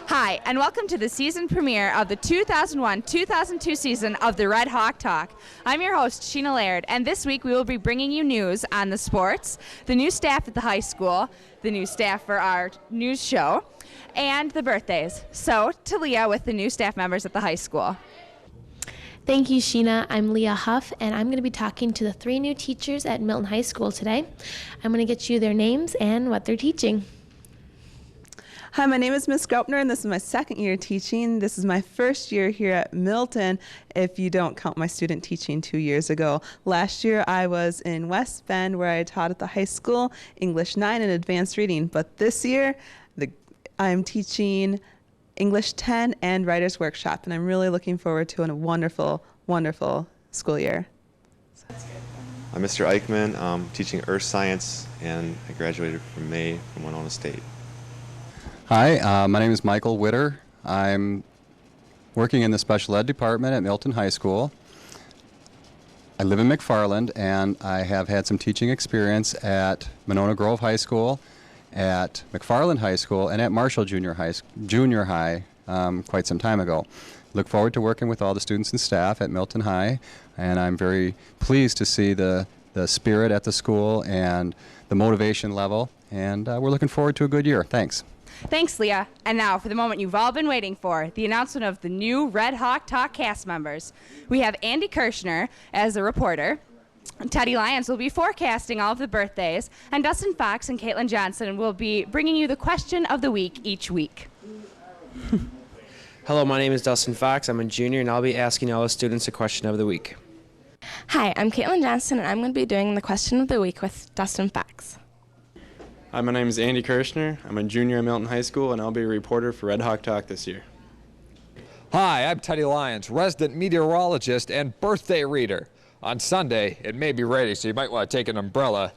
Hi, and welcome to the season premiere of the 2001-2002 season of the Red Hawk Talk. I'm your host, Sheena Laird, and this week we will be bringing you news on the sports, the new staff at the high school, the new staff for our news show, and the birthdays. So, to Leah with the new staff members at the high school. Thank you, Sheena. I'm Leah Huff, and I'm going to be talking to the 3 new teachers at Milton High School today. I'm going to get you their names and what they're teaching. Hi, my name is Miss Graupner, and this is my second year teaching. This is my first year here at Milton, if you don't count my student teaching 2 years ago. Last year, I was in West Bend, where I taught at the high school, English 9 and advanced reading. But this year, I'm teaching English 10 and Writer's Workshop, and I'm really looking forward to a wonderful, wonderful school year. I'm Mr. Eichmann. I'm teaching Earth Science, and I graduated from May from Winona State. Hi, my name is Michael Witter. I'm working in the special ed department at Milton High School. I live in McFarland, and I have had some teaching experience at Monona Grove High School, at McFarland High School, and at Marshall Junior High quite some time ago. Look forward to working with all the students and staff at Milton High, and I'm very pleased to see the spirit at the school and the motivation level, and we're looking forward to a good year. Thanks. Thanks, Leah. And now for the moment you've all been waiting for, the announcement of the new Red Hawk Talk cast members. We have Andy Kirshner as a reporter. Teddy Lyons will be forecasting all of the birthdays, and Dustin Fox and Caitlin Johnson will be bringing you the question of the week each week. Hello, my name is Dustin Fox. I'm a junior, and I'll be asking all the students a question of the week. Hi, I'm Caitlin Johnson, and I'm going to be doing the question of the week with Dustin Fox. Hi, my name is Andy Kirshner. I'm a junior at Milton High School, and I'll be a reporter for Red Hawk Talk this year. Hi, I'm Teddy Lyons, resident meteorologist and birthday reader. On Sunday, it may be ready, so you might want to take an umbrella.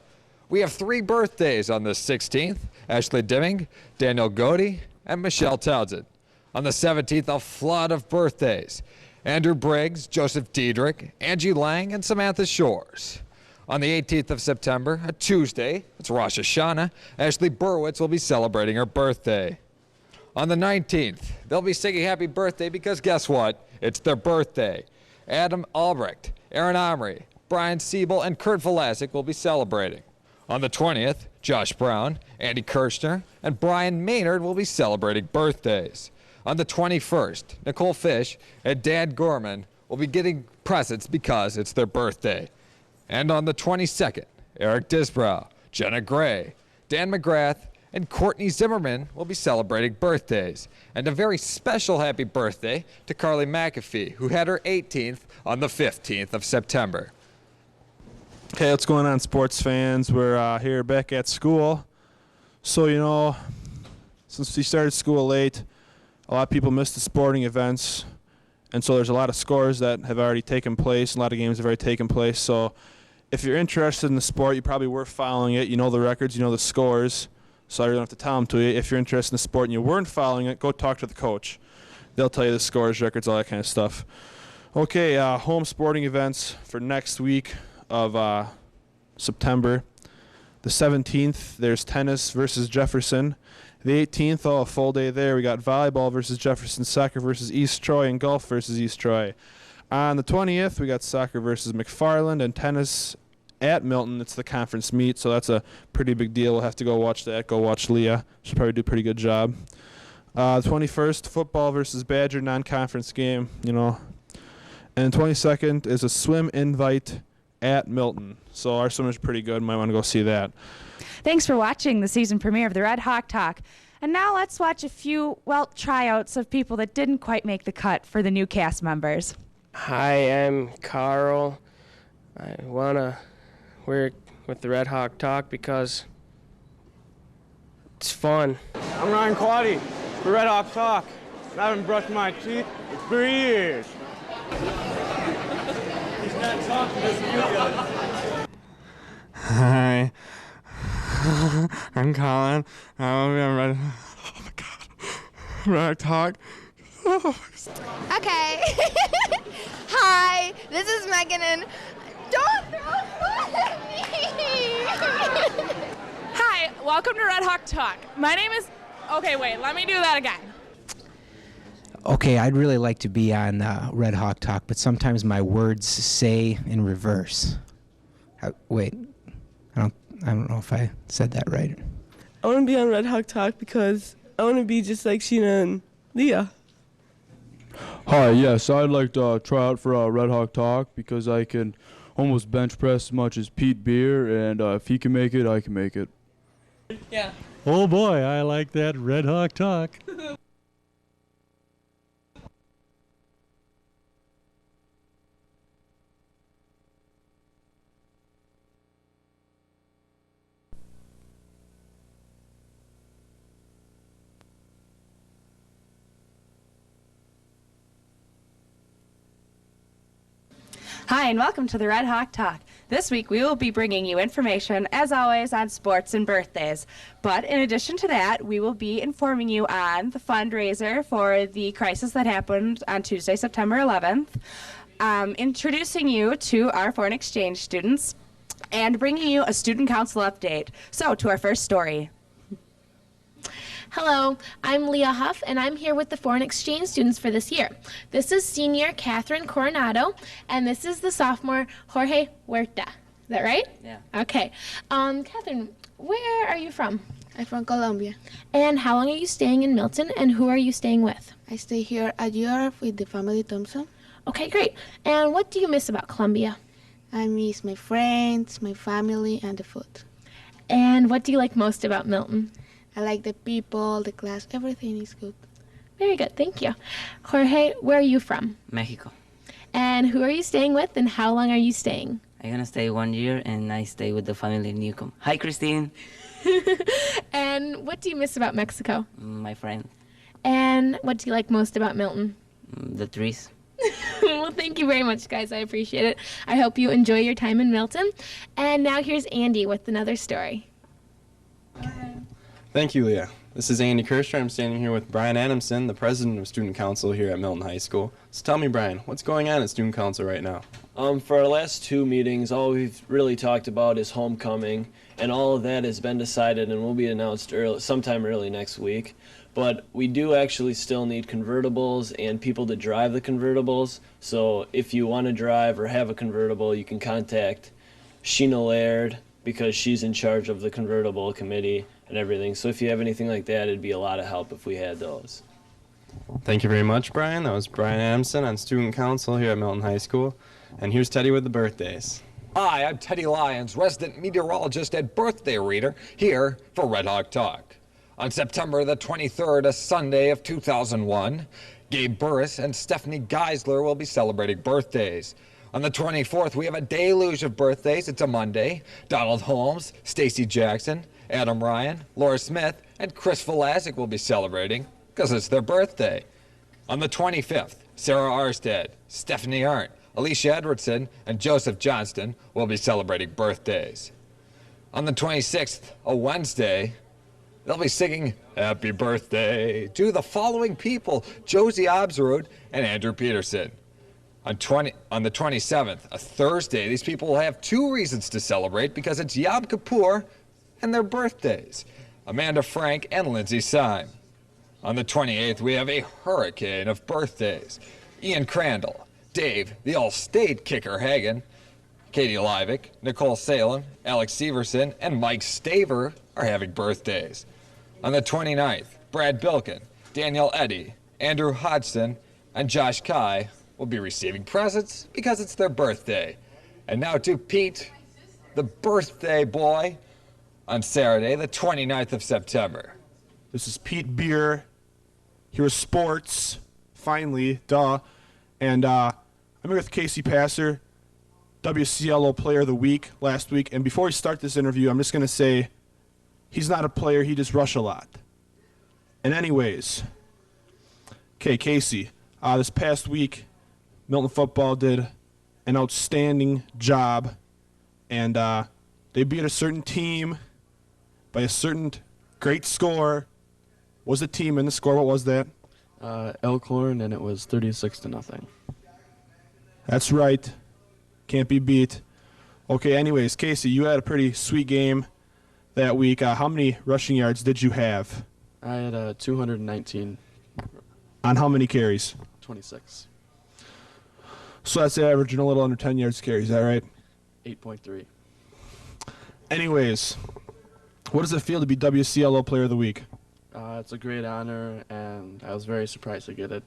We have 3 birthdays on the 16th, Ashley Dimming, Daniel Godey, and Michelle Townsend. On the 17th, a flood of birthdays. Andrew Briggs, Joseph Diedrich, Angie Lang, and Samantha Shores. On the 18th of September, a Tuesday, it's Rosh Hashanah, Ashley Burwitz will be celebrating her birthday. On the 19th, they'll be singing happy birthday because guess what? It's their birthday. Adam Albrecht, Aaron Omri, Brian Siebel, and Kurt Velasic will be celebrating. On the 20th, Josh Brown, Andy Kirshner, and Brian Maynard will be celebrating birthdays. On the 21st, Nicole Fish and Dan Gorman will be getting presents because it's their birthday. And on the 22nd, Eric Disbrow, Jenna Gray, Dan McGrath, and Courtney Zimmerman will be celebrating birthdays. And a very special happy birthday to Carly McAfee, who had her 18th on the 15th of September. Hey, what's going on, sports fans? We're here back at school. So, since we started school late, a lot of people missed the sporting events. And so there's a lot of scores that have already taken place. A lot of games have already taken place. So if you're interested in the sport, you probably were following it. You know the records, you know the scores. So I don't have to tell them to you. If you're interested in the sport and you weren't following it, go talk to the coach. They'll tell you the scores, records, all that kind of stuff. Okay, home sporting events for next week of September. The 17th, there's tennis versus Jefferson. The 18th, a full day there. We got volleyball versus Jefferson, soccer versus East Troy, and golf versus East Troy. On the 20th, we got soccer versus McFarland and tennis at Milton. It's the conference meet, so that's a pretty big deal. We'll have to go watch that. Go watch Leah. She'll probably do a pretty good job. The 21st, football versus Badger, non-conference game, And the 22nd is a swim invite at Milton. So our swim is pretty good. Might want to go see that. Thanks for watching the season premiere of the Red Hawk Talk. And now let's watch a few, tryouts of people that didn't quite make the cut for the new cast members. Hi, I'm Carl. I want to work with the Red Hawk Talk because it's fun. I'm Ryan Quaddy for Red Hawk Talk. I haven't brushed my teeth in 3 years. He's not talking to Hi. I'm Colin. I'm Red. Oh my God. Red Talk. Okay. Hi, this is Megan, and don't throw fun at me. Hi, welcome to Red Hawk Talk. My name is. Okay, wait. Let me do that again. Okay, I'd really like to be on Red Hawk Talk, but sometimes my words say in reverse. Wait, I don't know if I said that right. I want to be on Red Hawk Talk because I want to be just like Sheena and Leah. Hi, yes, I'd like to try out for Red Hawk Talk because I can almost bench press as much as Bier, and if he can make it, I can make it. Yeah. Oh boy, I like that Red Hawk Talk. Hi, and welcome to the Red Hawk Talk. This week we will be bringing you information, as always, on sports and birthdays. But in addition to that, we will be informing you on the fundraiser for the crisis that happened on Tuesday, September 11th, introducing you to our foreign exchange students, and bringing you a student council update. So, to our first story. Hello, I'm Leah Huff, and I'm here with the foreign exchange students for this year. This is senior Catherine Coronado, and this is the sophomore Jorge Huerta. Is that right? Yeah. Okay. Catherine, where are you from? I'm from Colombia. And how long are you staying in Milton, and who are you staying with? I stay here a year with the family Thompson. Okay, great. And what do you miss about Colombia? I miss my friends, my family, and the food. And what do you like most about Milton? I like the people, the class, everything is good. Very good, thank you. Jorge, where are you from? Mexico. And who are you staying with, and how long are you staying? I'm gonna stay 1 year, and I stay with the family in Newcomb. Hi, Christine. And what do you miss about Mexico? My friend. And what do you like most about Milton? The trees. Well, thank you very much, guys. I appreciate it. I hope you enjoy your time in Milton. And now here's Andy with another story. Thank you, Leah. This is Andy Kirschner. I'm standing here with Brian Adamson, the president of Student Council here at Milton High School. So tell me, Brian, what's going on at Student Council right now? For our last two meetings, all we've really talked about is homecoming, and all of that has been decided and will be announced sometime early next week. But we do actually still need convertibles and people to drive the convertibles. So if you want to drive or have a convertible, you can contact Sheena Laird because she's in charge of the convertible committee and everything. So if you have anything like that, it'd be a lot of help if we had those. Thank you very much, Brian. That was Brian Adamson on Student Council here at Milton High School. And here's Teddy with the birthdays. Hi, I'm Teddy Lyons, resident meteorologist and birthday reader, here for Red Hawk Talk. On September the 23rd, a Sunday of 2001, Gabe Burris and Stephanie Geisler will be celebrating birthdays. On the 24th, we have a deluge of birthdays. It's a Monday. Donald Holmes, Stacy Jackson, Adam Ryan, Laura Smith, and Chris Velasic will be celebrating because it's their birthday. On the 25th, Sarah Arstead, Stephanie Arndt, Alicia Edwardson, and Joseph Johnston will be celebrating birthdays. On the 26th, a Wednesday, they'll be singing Happy Birthday to the following people: Josie Obsrud and Andrew Peterson. On the 27th, a Thursday, these people will have two reasons to celebrate because it's Yom Kippur and their birthdays: Amanda Frank and Lindsay Syme. On the 28th, we have a hurricane of birthdays: Ian Crandall, Dave, the All-State kicker Hagen, Katie Livick, Nicole Salem, Alex Severson, and Mike Staver are having birthdays. On the 29th, Brad Bilkin, Danielle Eddy, Andrew Hodgson, and Josh Kai will be receiving presents because it's their birthday. And now to Pete, the birthday boy, on Saturday, the 29th of September. This is Pete Bier, here with sports, finally, duh. And I'm here with Casey Passer, WCLO Player of the Week last week. And before we start this interview, I'm just going to say he's not a player, he just rushed a lot. And anyways, okay, Casey, this past week, Milton football did an outstanding job, and they beat a certain team by a certain great score. What was the team in the score? What was that? Elkhorn, and it was 36-0. That's right. Can't be beat. Okay, anyways, Casey, you had a pretty sweet game that week. How many rushing yards did you have? I had 219. On how many carries? 26. So that's averaging a little under 10 yards a carry. Is that right? 8.3. Anyways, what does it feel to be WCLO Player of the Week? It's a great honor, and I was very surprised to get it.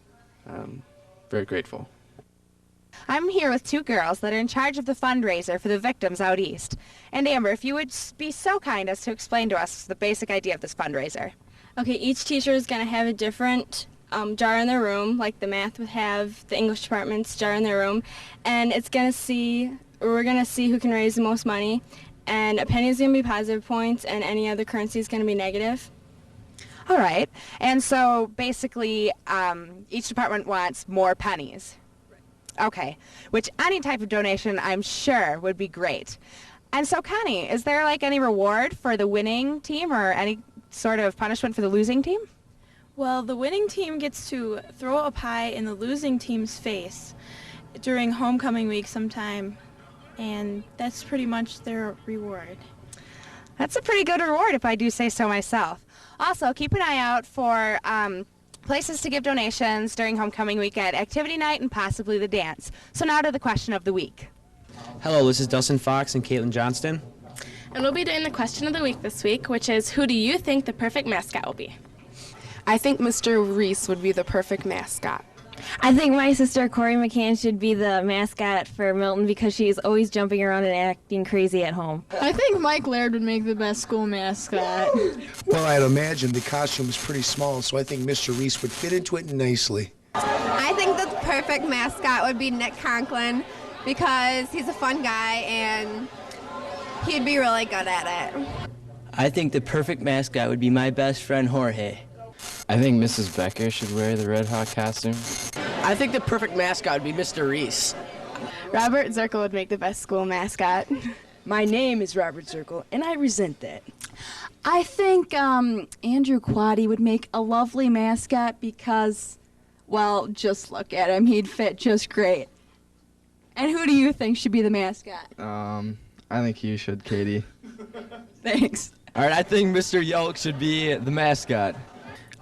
I'm very grateful. I'm here with two girls that are in charge of the fundraiser for the victims out east. And Amber, if you would be so kind as to explain to us the basic idea of this fundraiser. Okay, each teacher is going to have a different jar in their room, like the math would have the English department's jar in their room, and we're going to see who can raise the most money, and a penny is going to be positive points, and any other currency is going to be negative. All right. And so basically each department wants more pennies. Okay, which any type of donation I'm sure would be great. And so Connie, is there like any reward for the winning team or any sort of punishment for the losing team? Well, the winning team gets to throw a pie in the losing team's face during homecoming week sometime, and that's pretty much their reward. That's a pretty good reward if I do say so myself. Also, keep an eye out for places to give donations during homecoming weekend, activity night, and possibly the dance. So now to the question of the week. Hello, this is Dustin Fox and Caitlin Johnston. And we'll be doing the question of the week this week, which is, who do you think the perfect mascot will be? I think Mr. Reese would be the perfect mascot. I think my sister Corey McCann should be the mascot for Milton because she's always jumping around and acting crazy at home. I think Mike Laird would make the best school mascot. Well, I'd imagine the costume is pretty small, so I think Mr. Reese would fit into it nicely. I think the perfect mascot would be Nick Conklin because he's a fun guy and he'd be really good at it. I think the perfect mascot would be my best friend Jorge. I think Mrs. Becker should wear the Red Hawk costume. I think the perfect mascot would be Mr. Reese. Robert Zirkle would make the best school mascot. My name is Robert Zirkle, and I resent that. I think Andrew Quaddy would make a lovely mascot because, well, just look at him. He'd fit just great. And who do you think should be the mascot? I think you should, Katie. Thanks. All right, I think Mr. Yelk should be the mascot.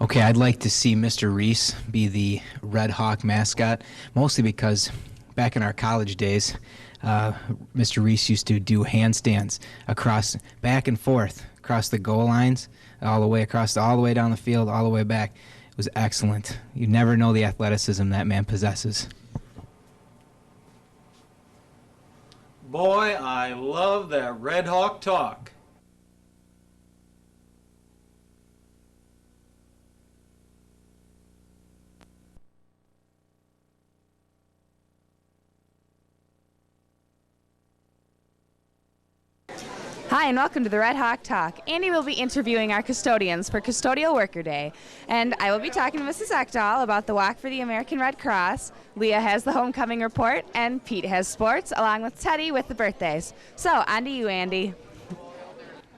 Okay, I'd like to see Mr. Reese be the Red Hawk mascot, mostly because back in our college days, Mr. Reese used to do handstands back and forth, across the goal lines, all the way down the field, all the way back. It was excellent. You never know the athleticism that man possesses. Boy, I love that Red Hawk talk. Hi, and welcome to the Red Hawk Talk. Andy will be interviewing our custodians for Custodial Worker Day, and I will be talking to Mrs. Ekdahl about the Walk for the American Red Cross. Leah has the homecoming report, and Pete has sports, along with Teddy with the birthdays. So, on to you, Andy.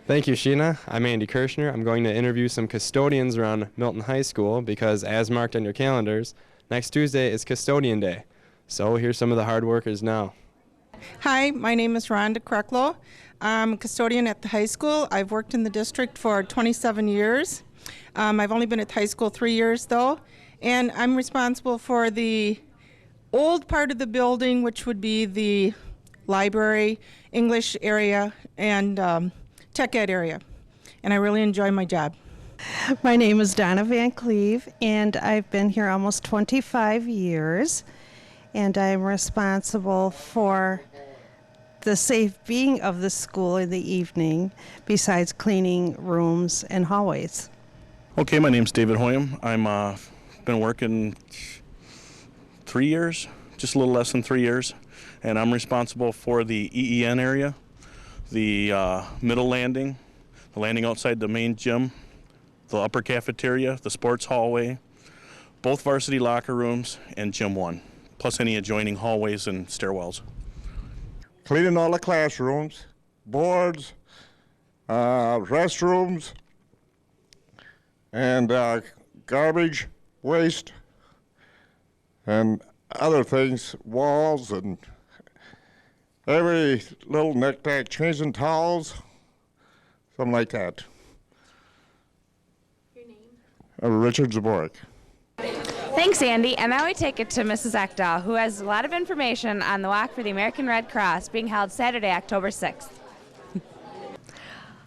Thank you, Sheena. I'm Andy Kirshner. I'm going to interview some custodians around Milton High School because, as marked on your calendars, next Tuesday is Custodian Day. So here's some of the hard workers now. Hi, my name is Rhonda Krecklow. I'm a custodian at the high school. I've worked in the district for 27 years. I've only been at the high school 3 years, though. And I'm responsible for the old part of the building, which would be the library, English area, and tech ed area. And I really enjoy my job. My name is Donna Van Cleve, and I've been here almost 25 years. And I'm responsible for the safe being of the school in the evening, besides cleaning rooms and hallways. Okay, my name's David Hoyam. I'm been working 3 years, just a little less than 3 years, and I'm responsible for the EEN area, the middle landing, the landing outside the main gym, the upper cafeteria, the sports hallway, both varsity locker rooms, and Gym 1, plus any adjoining hallways and stairwells. Cleaning all the classrooms, boards, restrooms, and garbage, waste, and other things, walls, and every little knick-knack, changing towels, something like that. Your name? Richard Zaborik. Thanks, Andy. And now we take it to Mrs. Ekdahl, who has a lot of information on the Walk for the American Red Cross being held Saturday, October 6th.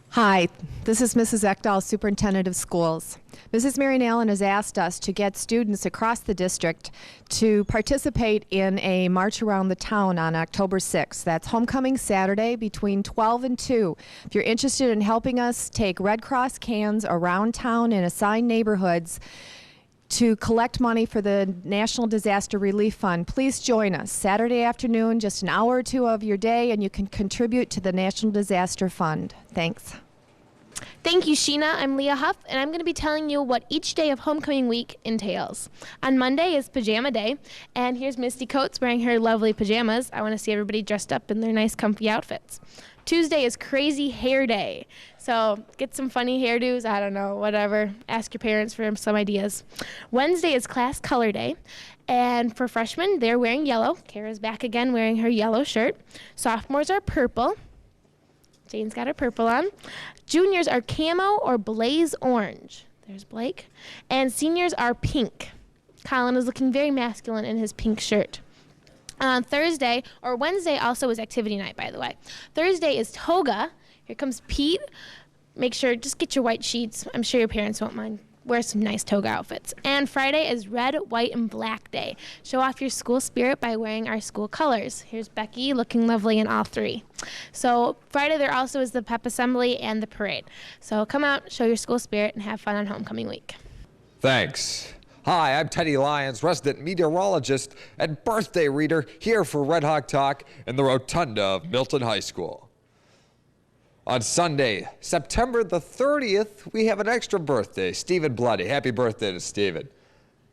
Hi, this is Mrs. Ekdahl, Superintendent of Schools. Mrs. Marion Allen has asked us to get students across the district to participate in a march around the town on October 6th. That's homecoming Saturday between 12 and 2. If you're interested in helping us take Red Cross cans around town in assigned neighborhoods to collect money for the National Disaster Relief Fund, please join us Saturday afternoon, just an hour or two of your day, and you can contribute to the National Disaster Fund. Thanks. Thank you, Sheena. I'm Leah Huff, and I'm going to be telling you what each day of homecoming week entails. On Monday is pajama day, and here's Misty Coates wearing her lovely pajamas. I want to see everybody dressed up in their nice, comfy outfits. Tuesday is crazy hair day, so get some funny hairdos, I don't know, whatever. Ask your parents for some ideas. Wednesday is class color day, and for freshmen, they're wearing yellow. Kara's back again wearing her yellow shirt. Sophomores are purple. Jane's got her purple on. Juniors are camo or blaze orange. There's Blake. And seniors are pink. Colin is looking very masculine in his pink shirt. On Thursday, or Wednesday also is activity night, by the way. Thursday is toga. Here comes Pete. Make sure, just get your white sheets. I'm sure your parents won't mind. Wear some nice toga outfits. And Friday is red, white, and black day. Show off your school spirit by wearing our school colors. Here's Becky looking lovely in all three. So Friday there also is the pep assembly and the parade. So come out, show your school spirit, and have fun on homecoming week. Thanks. Hi, I'm Teddy Lyons, resident meteorologist and birthday reader here for Red Hawk Talk in the rotunda of Milton High School. On Sunday, September the 30th, we have an extra birthday, Stephen Bloody. Happy birthday to Stephen.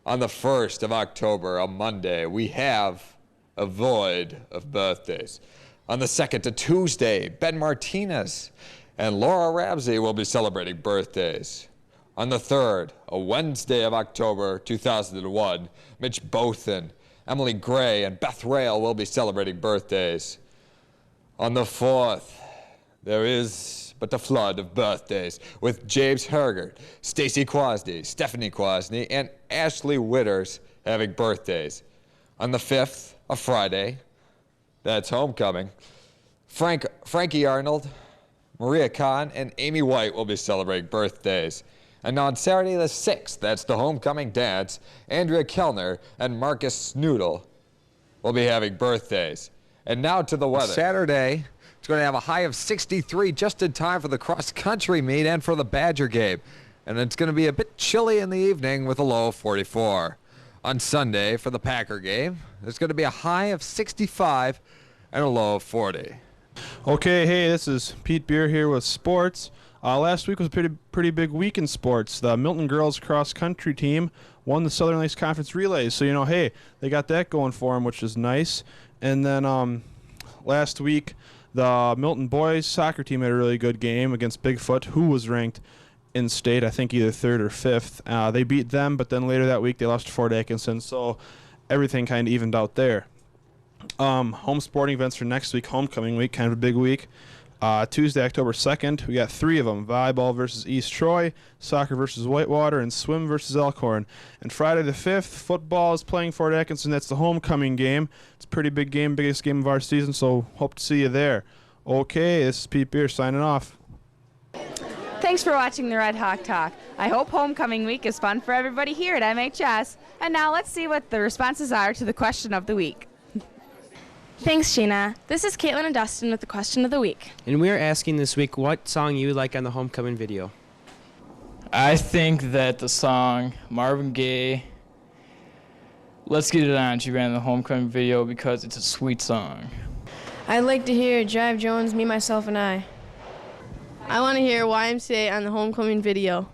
On the 1st of October, a Monday, we have a void of birthdays. On the 2nd, a Tuesday, Ben Martinez and Laura Ramsey will be celebrating birthdays. On the 3rd, a Wednesday of October 2001, Mitch Bothan, Emily Gray, and Beth Rail will be celebrating birthdays. On the 4th, there is but a flood of birthdays with James Hergert, Stacy Quasney, Stephanie Quasney, and Ashley Witters having birthdays. On the 5th, a Friday, that's homecoming, Frankie Arnold, Maria Kahn, and Amy White will be celebrating birthdays. And on Saturday the 6th, that's the homecoming dance, Andrea Kellner and Marcus Snoodle will be having birthdays. And now to the weather. Saturday, it's going to have a high of 63 just in time for the cross-country meet and for the Badger game. And it's going to be a bit chilly in the evening with a low of 44. On Sunday, for the Packer game, there's going to be a high of 65 and a low of 40. Okay, hey, this is Pete Bier here with sports. Last week was a pretty big week in sports. The Milton girls cross-country team won the Southern Lakes Conference Relays. So, hey, they got that going for them, which is nice. And then last week, the Milton boys soccer team had a really good game against Bigfoot, who was ranked in state, I think either 3rd or 5th. They beat them, but then later that week they lost to Fort Atkinson, so everything kind of evened out there. Home sporting events for next week, homecoming week, kind of a big week. Tuesday, October 2nd, we got 3 of them: volleyball versus East Troy, soccer versus Whitewater, and swim versus Elkhorn. And Friday the 5th, football is playing Fort Atkinson. That's the homecoming game. It's a pretty big game, biggest game of our season, so hope to see you there. Okay, this is Pete Bier signing off. Thanks for watching the Red Hawk Talk. I hope homecoming week is fun for everybody here at MHS. And now let's see what the responses are to the question of the week. Thanks, Sheena. This is Caitlin and Dustin with the question of the week. And we're asking this week what song you like on the homecoming video. I think that the song Marvin Gaye, Let's Get It On, she ran in the homecoming video because it's a sweet song. I'd like to hear Jive Jones, Me, Myself, and I. I want to hear YMCA on the homecoming video.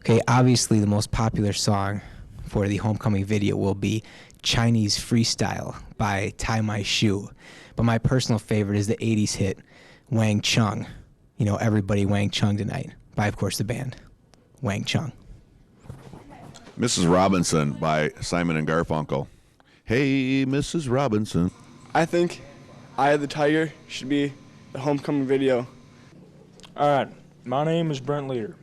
Okay, obviously the most popular song for the homecoming video will be Chinese Freestyle by Tie My Shoe. But my personal favorite is the 80s hit Wang Chung. Everybody Wang Chung tonight, by, of course, the band Wang Chung. Mrs. Robinson by Simon and Garfunkel. Hey, Mrs. Robinson. I think Eye of the Tiger should be the homecoming video. All right, my name is Brent Leader.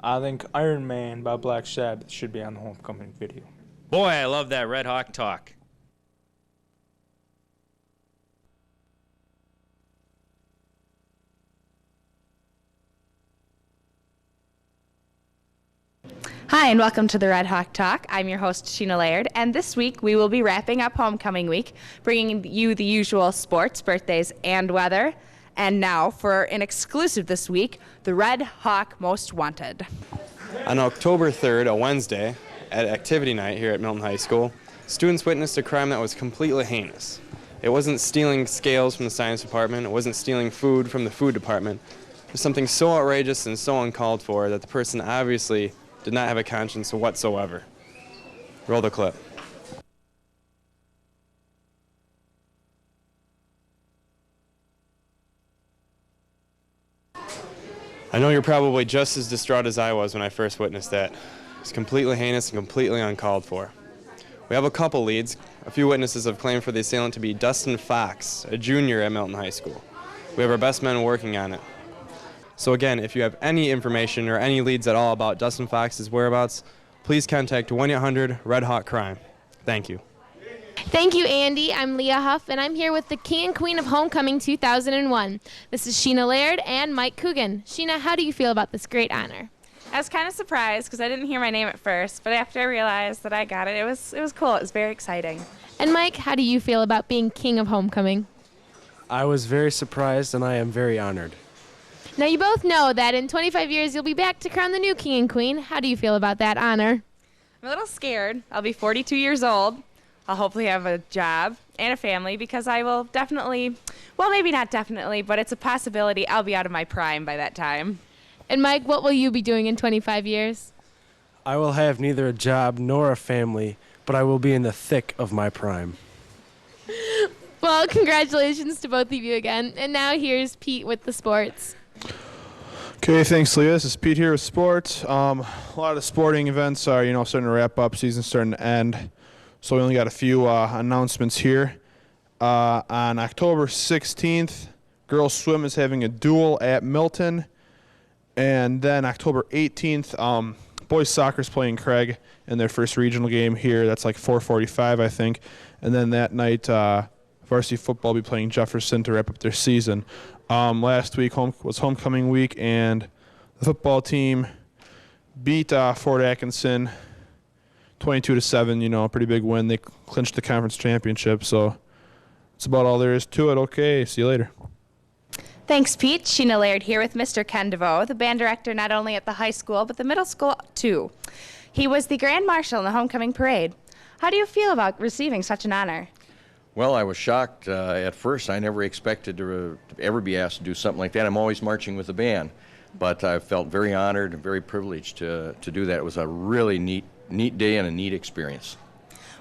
I think Iron Man by Black Sabbath should be on the homecoming video. Boy, I love that Red Hawk talk. Hi, and welcome to the Red Hawk Talk. I'm your host, Sheena Laird, and this week we will be wrapping up homecoming week, bringing you the usual sports, birthdays, and weather. And now, for an exclusive this week, the Red Hawk Most Wanted. On October 3rd, a Wednesday, at activity night here at Milton High School, students witnessed a crime that was completely heinous. It wasn't stealing scales from the science department, it wasn't stealing food from the food department. It was something so outrageous and so uncalled for that the person obviously did not have a conscience whatsoever. Roll the clip. I know you're probably just as distraught as I was when I first witnessed that. It's completely heinous and completely uncalled for. We have a couple leads. A few witnesses have claimed for the assailant to be Dustin Fox, a junior at Milton High School. We have our best men working on it. So again, if you have any information or any leads at all about Dustin Fox's whereabouts, please contact 1-800-RED-HAWK-CRIME. Thank you. Thank you, Andy. I'm Leah Huff, and I'm here with the King and Queen of Homecoming 2001. This is Sheena Laird and Mike Coogan. Sheena, how do you feel about this great honor? I was kind of surprised because I didn't hear my name at first, but after I realized that I got it, it was cool. It was very exciting. And Mike, how do you feel about being King of Homecoming? I was very surprised, and I am very honored. Now, you both know that in 25 years, you'll be back to crown the new King and Queen. How do you feel about that honor? I'm a little scared. I'll be 42 years old. I'll hopefully have a job and a family because I will definitely, well, maybe not definitely, but it's a possibility I'll be out of my prime by that time. And Mike, what will you be doing in 25 years? I will have neither a job nor a family, but I will be in the thick of my prime. Well, congratulations to both of you again. And now here's Pete with the sports. Okay, thanks, Leah. This is Pete here with sports. A lot of sporting events are, starting to wrap up, season starting to end. So we only got a few announcements here. On October 16th, girls swim is having a duel at Milton. And then October 18th, boys soccer is playing Craig in their first regional game here. That's like 4:45, I think. And then that night, varsity football will be playing Jefferson to wrap up their season. Last week was homecoming week, and the football team beat Fort Atkinson 22-7. A pretty big win. They clinched the conference championship, so that's about all there is to it. Okay, see you later. Thanks, Pete. Sheena Laird here with Mr. Ken DeVoe, the band director not only at the high school, but the middle school, too. He was the grand marshal in the homecoming parade. How do you feel about receiving such an honor? Well, I was shocked at first. I never expected to ever be asked to do something like that. I'm always marching with the band, but I felt very honored and very privileged to do that. It was a really neat day and a neat experience.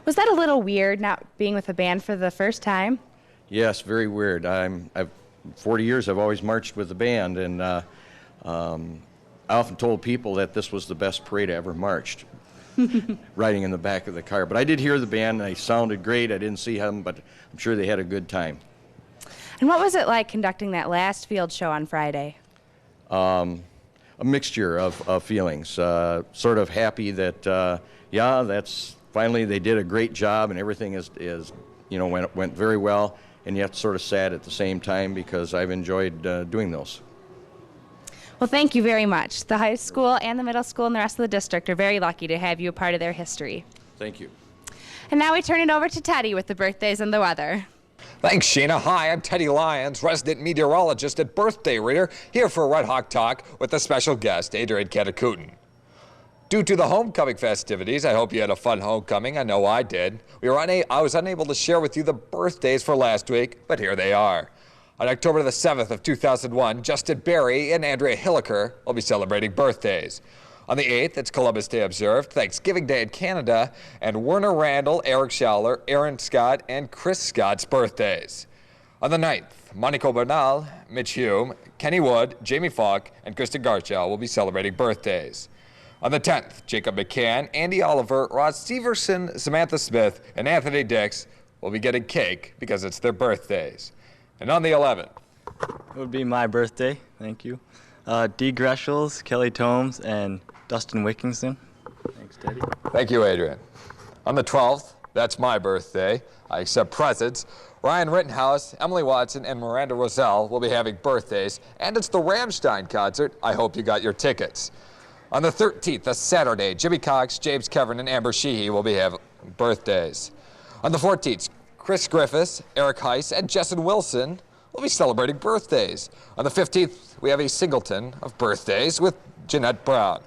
Was that a little weird, not being with the band for the first time? Yes, very weird. I've 40 years I've always marched with the band, and I often told people that this was the best parade I ever marched. Riding in the back of the car. But I did hear the band. They sounded great. I didn't see them, but I'm sure they had a good time. And what was it like conducting that last field show on Friday? A mixture of feelings. Sort of happy that, that's finally they did a great job and everything went very well, and yet sort of sad at the same time because I've enjoyed doing those. Well, thank you very much. The high school and the middle school and the rest of the district are very lucky to have you a part of their history. Thank you. And now we turn it over to Teddy with the birthdays and the weather. Thanks, Sheena. Hi, I'm Teddy Lyons, resident meteorologist at Birthday Reader, here for Red Hawk Talk with a special guest, Adrian Katakutin. Due to the homecoming festivities, I hope you had a fun homecoming. I know I did. I was unable to share with you the birthdays for last week, but here they are. On October the 7th of 2001, Justin Barry and Andrea Hilliker will be celebrating birthdays. On the 8th, it's Columbus Day observed, Thanksgiving Day in Canada, and Werner Randall, Eric Schaller, Aaron Scott, and Chris Scott's birthdays. On the 9th, Monica Bernal, Mitch Hume, Kenny Wood, Jamie Falk, and Kristen Garchow will be celebrating birthdays. On the 10th, Jacob McCann, Andy Oliver, Ross Severson, Samantha Smith, and Anthony Dix will be getting cake because it's their birthdays. And on the 11th, it would be my birthday, thank you. Dee Greschels, Kelly Tomes, and Dustin Wickingston. Thanks, Teddy. Thank you, Adrian. On the 12th, that's my birthday, I accept presents. Ryan Rittenhouse, Emily Watson, and Miranda Roselle will be having birthdays, and it's the Rammstein concert. I hope you got your tickets. On the 13th, a Saturday, Jimmy Cox, James Kevin, and Amber Sheehy will be having birthdays. On the 14th, Chris Griffiths, Eric Heiss, and Jesson Wilson will be celebrating birthdays. On the 15th, we have a singleton of birthdays with Jeanette Brown.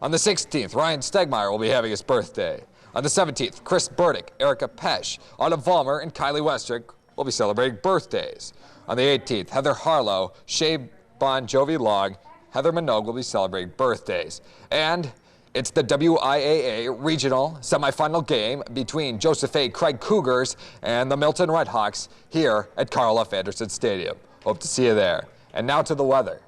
On the 16th, Ryan Stegmeyer will be having his birthday. On the 17th, Chris Burdick, Erica Pesch, Autumn Vollmer, and Kylie Westrick will be celebrating birthdays. On the 18th, Heather Harlow, Shay Bon Jovi Long, Heather Minogue will be celebrating birthdays. And it's the WIAA regional semifinal game between Joseph A. Craig Cougars and the Milton Redhawks here at Carl F. Anderson Stadium. Hope to see you there. And now to the weather.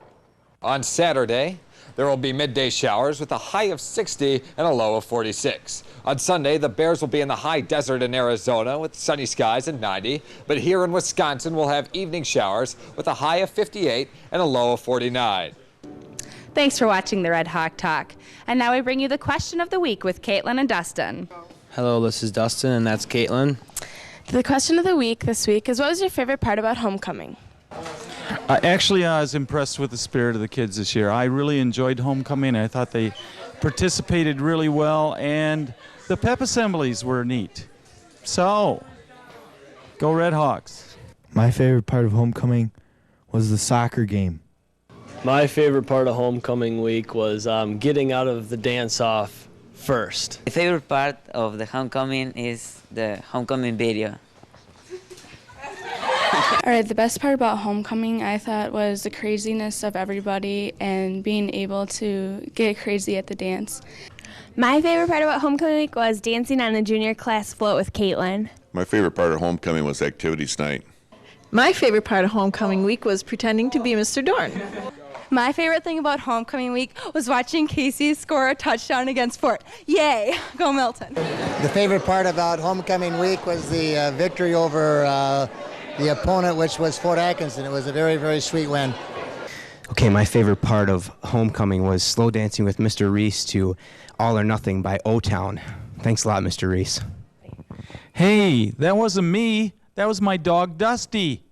On Saturday, there will be midday showers with a high of 60 and a low of 46. On Sunday, the Bears will be in the high desert in Arizona with sunny skies and 90. But here in Wisconsin, we'll have evening showers with a high of 58 and a low of 49. Thanks for watching the Red Hawk Talk. And now we bring you the question of the week with Caitlin and Dustin. Hello, this is Dustin, and that's Caitlin. The question of the week this week is, what was your favorite part about homecoming? Actually, I was impressed with the spirit of the kids this year. I really enjoyed homecoming. I thought they participated really well, and the pep assemblies were neat. So, go Red Hawks. My favorite part of homecoming was the soccer game. My favorite part of homecoming week was getting out of the dance-off first. My favorite part of the homecoming is the homecoming video. All right, the best part about homecoming, I thought, was the craziness of everybody and being able to get crazy at the dance. My favorite part about homecoming week was dancing on the junior class float with Caitlin. My favorite part of homecoming was activities night. My favorite part of homecoming week was pretending to be Mr. Dorn. My favorite thing about homecoming week was watching Casey score a touchdown against Fort. Yay, go Milton. The favorite part about homecoming week was the victory over the opponent, which was Fort Atkinson. It was a very, very sweet win. Okay, my favorite part of homecoming was slow dancing with Mr. Reese to All or Nothing by O-Town. Thanks a lot, Mr. Reese. Hey, that wasn't me. That was my dog, Dusty.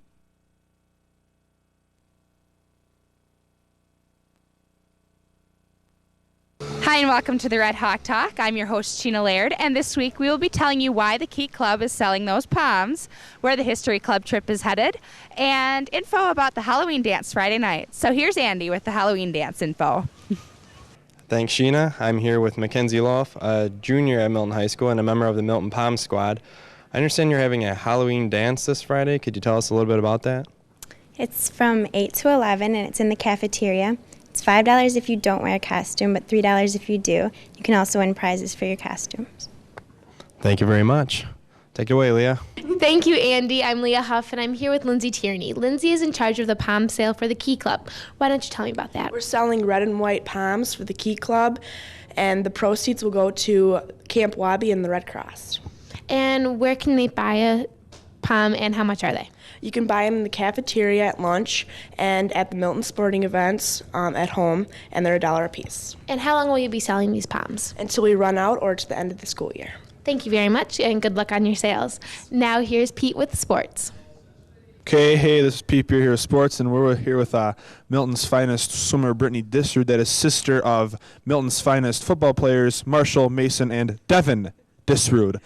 Hi and welcome to the Red Hawk Talk. I'm your host, Sheena Laird, and this week we will be telling you why the Keat Club is selling those palms, where the History Club trip is headed, and info about the Halloween dance Friday night. So here's Andy with the Halloween dance info. Thanks, Sheena. I'm here with Mackenzie Loff, a junior at Milton High School and a member of the Milton Palm Squad. I understand you're having a Halloween dance this Friday. Could you tell us a little bit about that? It's from 8 to 11, and it's in the cafeteria. It's $5 if you don't wear a costume, but $3 if you do. You can also win prizes for your costumes. Thank you very much. Take it away, Leah. Thank you, Andy. I'm Leah Huff, and I'm here with Lindsay Tierney. Lindsay is in charge of the palm sale for the Keat Club. Why don't you tell me about that? We're selling red and white palms for the Keat Club, and the proceeds will go to Camp Wabi and the Red Cross. And where can they buy a palm, and how much are they? You can buy them in the cafeteria at lunch and at the Milton Sporting Events at home, and they're $1 a piece. And how long will you be selling these palms? Until we run out or to the end of the school year. Thank you very much, and good luck on your sales. Now here's Pete with sports. Okay, hey, this is Pete Bier here with sports, and we're here with Milton's finest swimmer, Brittany Disrud, that is sister of Milton's finest football players, Marshall, Mason, and Devin Disrud.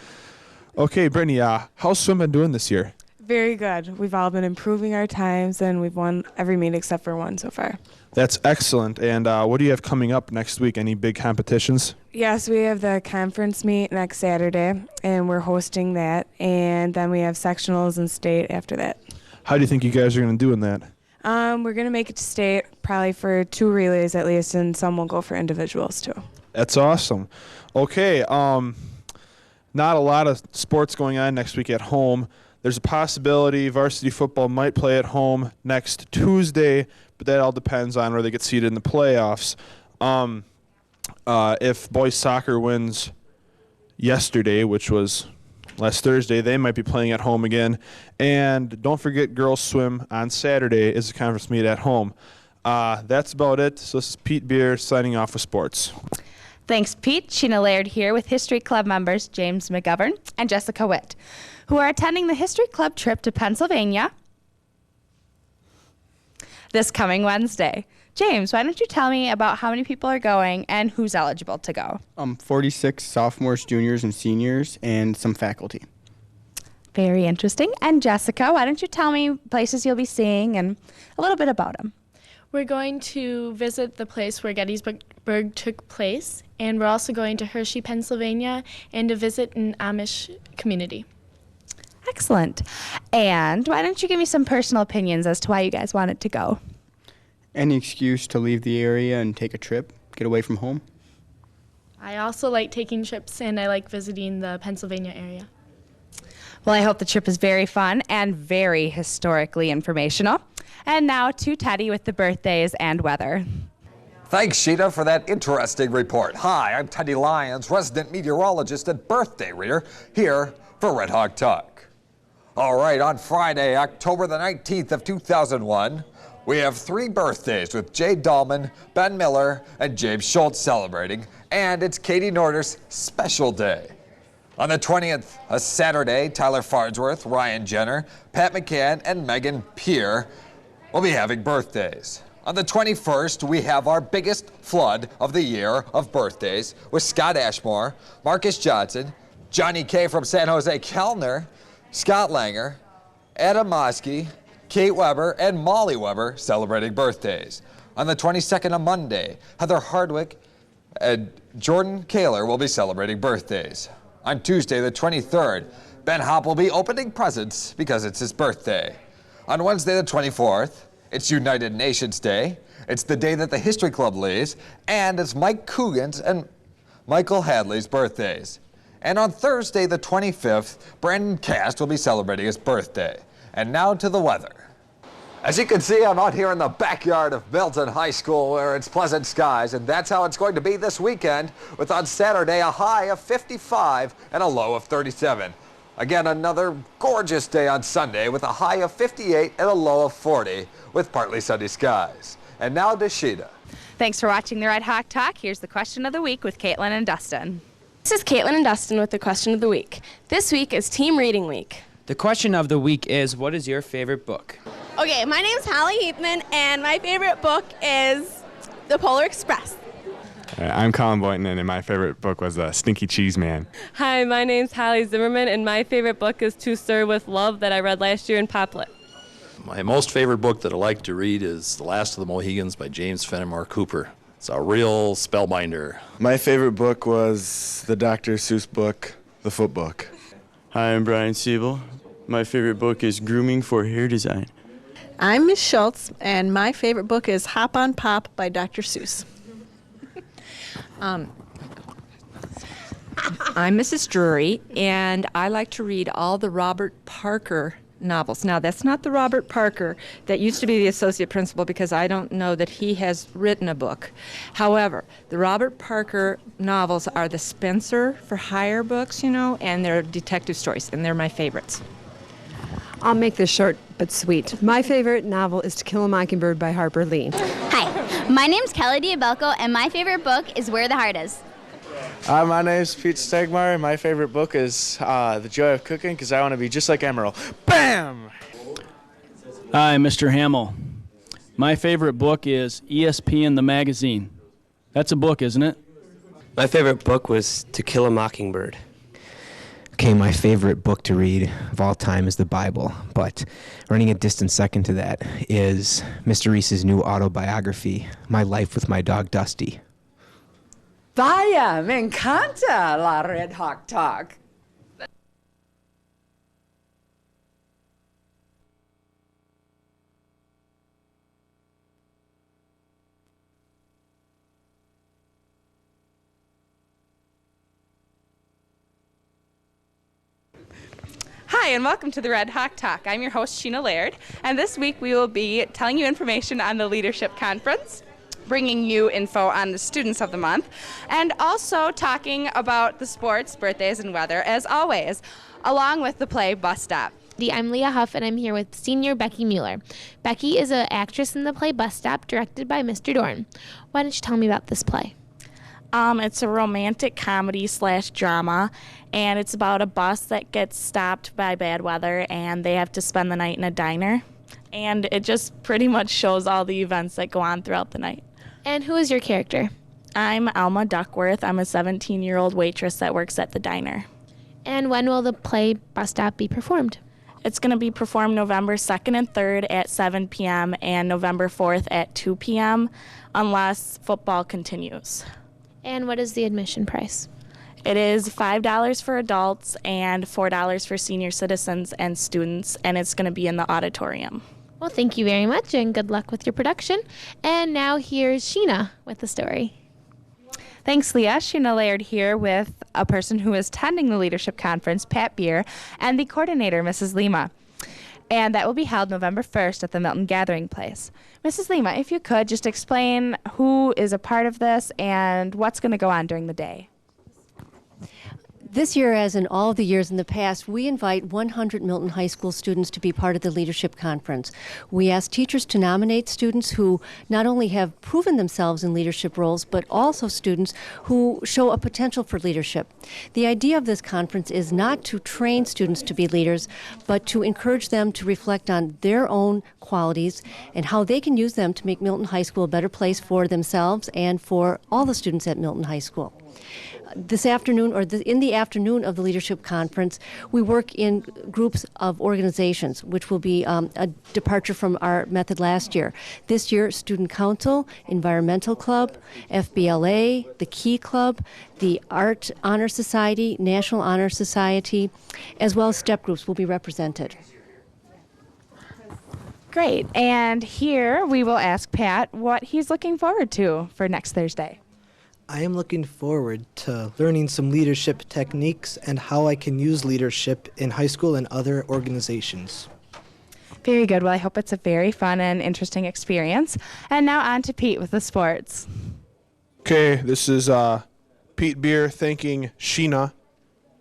Okay, Brittany, how's swim been doing this year? Very good. We've all been improving our times, and we've won every meet except for one so far. That's excellent. And what do you have coming up next week? Any big competitions? Yes, we have the conference meet next Saturday, and we're hosting that. And then we have sectionals and state after that. How do you think you guys are going to do in that? We're going to make it to state probably for 2 relays at least, and some will go for individuals too. That's awesome. Okay, not a lot of sports going on next week at home. There's a possibility varsity football might play at home next Tuesday, but that all depends on where they get seeded in the playoffs. If boys soccer wins yesterday, which was last Thursday, they might be playing at home again. And don't forget girls swim on Saturday is a conference meet at home. That's about it. So this is Pete Bier signing off for sports. Thanks, Pete. Sheena Laird here with History Club members James McGovern and Jessica Witt, who are attending the History Club trip to Pennsylvania this coming Wednesday. James, why don't you tell me about how many people are going and who's eligible to go? 46 sophomores, juniors, and seniors, and some faculty. Very interesting. And Jessica, why don't you tell me places you'll be seeing and a little bit about them? We're going to visit the place where Gettysburg took place, and we're also going to Hershey, Pennsylvania, and to visit an Amish community. Excellent. And why don't you give me some personal opinions as to why you guys wanted to go? Any excuse to leave the area and take a trip, get away from home. I also like taking trips, and I like visiting the Pennsylvania area. Well, I hope the trip is very fun and very historically informational. And now to Teddy with the birthdays and weather. Thanks, Sheena, for that interesting report. Hi, I'm Teddy Lyons, resident meteorologist and birthday reader, here for Red Hawk Talk. All right, on Friday, October the 19th of 2001, we have 3 birthdays with Jay Dahlman, Ben Miller, and James Schultz celebrating, and it's Katie Norder's special day. On the 20th, a Saturday, Tyler Farnsworth, Ryan Jenner, Pat McCann, and Megan Bier will be having birthdays. On the 21st, we have our biggest flood of the year of birthdays with Scott Ashmore, Marcus Johnson, Johnny K. from San Jose Kellner, Scott Langer, Adam Moskey, Kate Weber, and Molly Weber celebrating birthdays. On the 22nd, a Monday, Heather Hardwick and Jordan Kaler will be celebrating birthdays. On Tuesday, the 23rd, Ben Hopp will be opening presents because it's his birthday. On Wednesday, the 24th, it's United Nations Day. It's the day that the History Club leaves, and it's Mike Coogan's and Michael Hadley's birthdays. And on Thursday, the 25th, Brandon Cast will be celebrating his birthday. And now to the weather. As you can see, I'm out here in the backyard of Milton High School where it's pleasant skies, and that's how it's going to be this weekend, with on Saturday a high of 55 and a low of 37. Again, another gorgeous day on Sunday with a high of 58 and a low of 40 with partly sunny skies. And now to Sheena. Thanks for watching the Red Hawk Talk. Here's the question of the week with Caitlin and Dustin. This is Caitlin and Dustin with the question of the week. This week is Team Reading Week. The question of the week is, what is your favorite book? Okay, my name's Hallie Heathman, and my favorite book is The Polar Express. I'm Colin Boynton, and my favorite book was Stinky Cheese Man. Hi, my name's Hallie Zimmerman, and my favorite book is To Sir with Love that I read last year in Poplet. My most favorite book that I like to read is The Last of the Mohegans by James Fenimore Cooper. It's a real spellbinder. My favorite book was the Dr. Seuss book, The Foot Book. Hi, I'm Brian Siebel. My favorite book is Grooming for Hair Design. I'm Miss Schultz, and my favorite book is Hop on Pop by Dr. Seuss. I'm Mrs. Drury, and I like to read all the Robert Parker novels. Now, that's not the Robert Parker that used to be the associate principal, because I don't know that he has written a book. However, the Robert Parker novels are the Spencer for Hire books, and they're detective stories, and they're my favorites. I'll make this short but sweet. My favorite novel is To Kill a Mockingbird by Harper Lee. Hi, my name's Kelly Diabelco, and my favorite book is Where the Heart Is. My name's Pete Stegmeyer. My favorite book is The Joy of Cooking, because I want to be just like Emerald. Bam! Hi, Mr. Hamill. My favorite book is ESPN the Magazine. That's a book, isn't it? My favorite book was To Kill a Mockingbird. Okay, my favorite book to read of all time is the Bible, but running a distant second to that is Mr. Reese's new autobiography, My Life with My Dog Dusty. Vaya, me encanta la Red Hawk Talk. Hi, and welcome to the Red Hawk Talk. I'm your host, Sheena Laird, and this week we will be telling you information on the Leadership Conference, bringing you info on the Students of the Month, and also talking about the sports, birthdays, and weather, as always, along with the play Bus Stop. I'm Leah Huff, and I'm here with senior Becky Mueller. Becky is an actress in the play Bus Stop, directed by Mr. Dorn. Why don't you tell me about this play? It's a romantic comedy / drama, and it's about a bus that gets stopped by bad weather, and they have to spend the night in a diner. And it just pretty much shows all the events that go on throughout the night. And who is your character? I'm Alma Duckworth. I'm a 17-year-old waitress that works at the diner. And when will the play Bus Stop be performed? It's going to be performed November 2nd and 3rd at 7 p.m. and November 4th at 2 p.m. unless football continues. And what is the admission price? It is $5 for adults and $4 for senior citizens and students, and it's going to be in the auditorium. Well, thank you very much, and good luck with your production. And now here's Sheena with the story. Thanks, Leah. Sheena Laird here with a person who is attending the leadership conference, Pat Bier, and the coordinator, Mrs. Lima. And that will be held November 1st at the Milton Gathering Place. Mrs. Lima, if you could, just explain who is a part of this and what's going to go on during the day. This year, as in all of the years in the past, we invite 100 Milton High School students to be part of the Leadership Conference. We ask teachers to nominate students who not only have proven themselves in leadership roles, but also students who show a potential for leadership. The idea of this conference is not to train students to be leaders, but to encourage them to reflect on their own qualities and how they can use them to make Milton High School a better place for themselves and for all the students at Milton High School. This afternoon, or in the afternoon of the Leadership Conference, we work in groups of organizations, which will be a departure from our method last year. This year, Student Council, Environmental Club, FBLA, the Key Club, the Art Honor Society, National Honor Society, as well as STEP groups will be represented. Great. And here we will ask Pat what he's looking forward to for next Thursday. I am looking forward to learning some leadership techniques and how I can use leadership in high school and other organizations. Very good. Well, I hope it's a very fun and interesting experience. And now on to Pete with the sports. Okay, this is Pete Bier thanking Sheena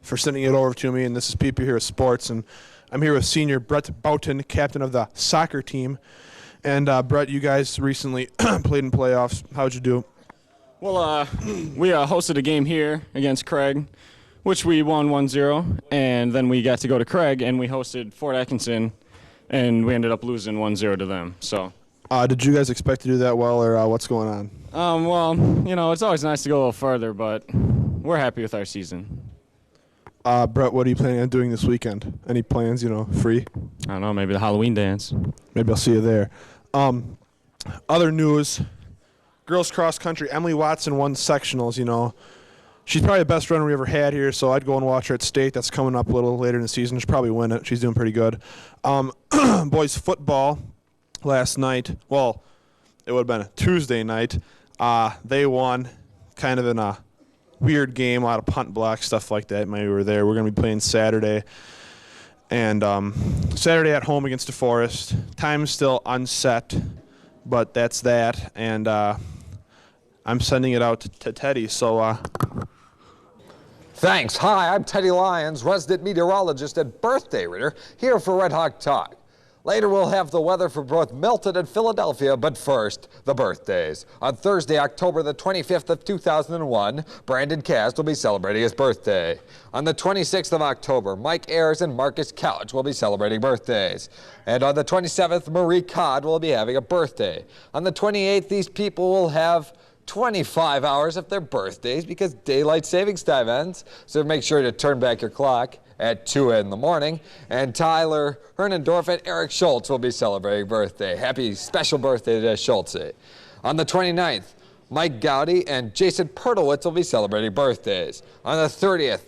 for sending it over to me, and this is Pete Bier here with sports, and I'm here with senior Brett Boughton, captain of the soccer team. And Brett, you guys recently played in playoffs. How'd you do? Well, we hosted a game here against Craig, which we won 1-0, and then we got to go to Craig, and we hosted Fort Atkinson, and we ended up losing 1-0 to them. So, did you guys expect to do that well, or what's going on? Well, you know, it's always nice to go a little further, but we're happy with our season. Brett, what are you planning on doing this weekend? Any plans, free? I don't know, maybe the Halloween dance. Maybe I'll see you there. Other news. Girls cross country, Emily Watson won sectionals, She's probably the best runner we ever had here, so I'd go and watch her at state. That's coming up a little later in the season. She'll probably win it. She's doing pretty good. Boys football last night, well, it would have been a Tuesday night. They won kind of in a weird game, a lot of punt blocks, stuff like that. Maybe we were there. We're going to be playing Saturday. And Saturday at home against DeForest. Time's still unset, but that's that. And I'm sending it out to Teddy, so... Thanks. Hi, I'm Teddy Lyons, resident meteorologist and birthday reader, here for Red Hawk Talk. Later, we'll have the weather for both Milton and Philadelphia, but first, the birthdays. On Thursday, October the 25th of 2001, Brandon Cast will be celebrating his birthday. On the 26th of October, Mike Ayers and Marcus Couch will be celebrating birthdays. And on the 27th, Marie Codd will be having a birthday. On the 28th, these people will have 25 hours of their birthdays because daylight savings time ends. So make sure to turn back your clock at 2 in the morning. And Tyler Hernendorf and Eric Schultz will be celebrating birthday. Happy special birthday to Schultz. On the 29th, Mike Gowdy and Jason Pertowitz will be celebrating birthdays. On the 30th,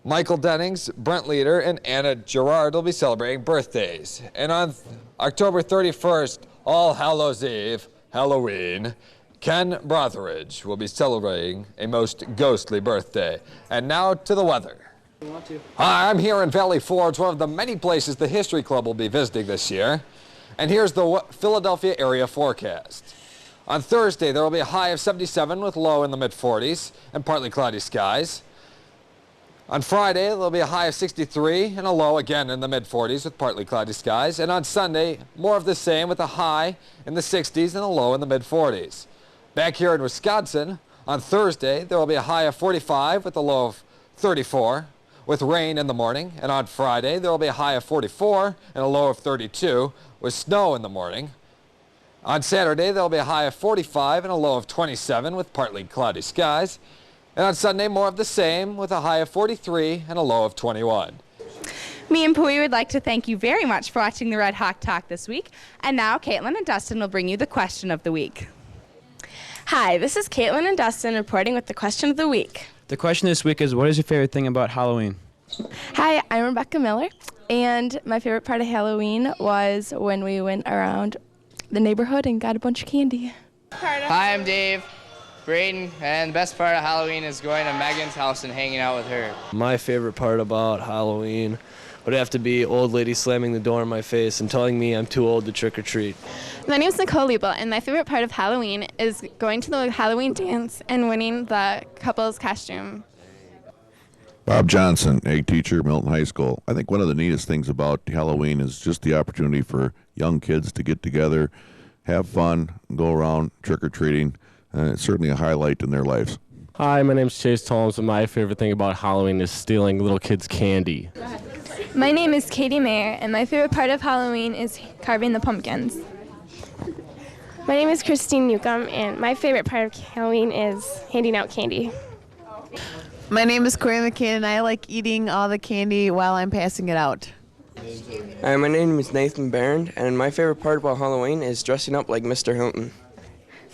Michael Dennings, Brent Leader, and Anna Gerard will be celebrating birthdays. And on October 31st, All Hallows Eve, Halloween, Ken Brotheridge will be celebrating a most ghostly birthday. And now to the weather. Hi, I'm here in Valley Forge, one of the many places the History Club will be visiting this year. And here's the Philadelphia area forecast. On Thursday, there will be a high of 77 with low in the mid-40s and partly cloudy skies. On Friday, there'll be a high of 63 and a low again in the mid-40s with partly cloudy skies. And on Sunday, more of the same with a high in the 60s and a low in the mid-40s. Back here in Wisconsin, on Thursday, there will be a high of 45 with a low of 34 with rain in the morning. And on Friday, there will be a high of 44 and a low of 32 with snow in the morning. On Saturday, there will be a high of 45 and a low of 27 with partly cloudy skies. And on Sunday, more of the same with a high of 43 and a low of 21. Me and Pui would like to thank you very much for watching the Red Hawk Talk this week. And now Caitlin and Dustin will bring you the question of the week. Hi, this is Caitlin and Dustin reporting with the question of the week. The question this week is, what is your favorite thing about Halloween? Hi, I'm Rebecca Miller, and my favorite part of Halloween was when we went around the neighborhood and got a bunch of candy. Hi, I'm Dave. Braden, and the best part of Halloween is going to Megan's house and hanging out with her. My favorite part about Halloween would have to be old lady slamming the door in my face and telling me I'm too old to trick or treat. My name is Nicole Liebel, and my favorite part of Halloween is going to the Halloween dance and winning the couple's costume. Bob Johnson, egg teacher, Milton High School. I think one of the neatest things about Halloween is just the opportunity for young kids to get together, have fun, go around trick-or-treating. It's certainly a highlight in their lives. Hi, my name's Chase Tomes, and my favorite thing about Halloween is stealing little kids' candy. My name is Katie Mayer, and my favorite part of Halloween is carving the pumpkins. My name is Christine Newcomb, and my favorite part of Halloween is handing out candy. My name is Corey McCann, and I like eating all the candy while I'm passing it out. Hi, my name is Nathan Barron, and my favorite part about Halloween is dressing up like Mr. Hilton.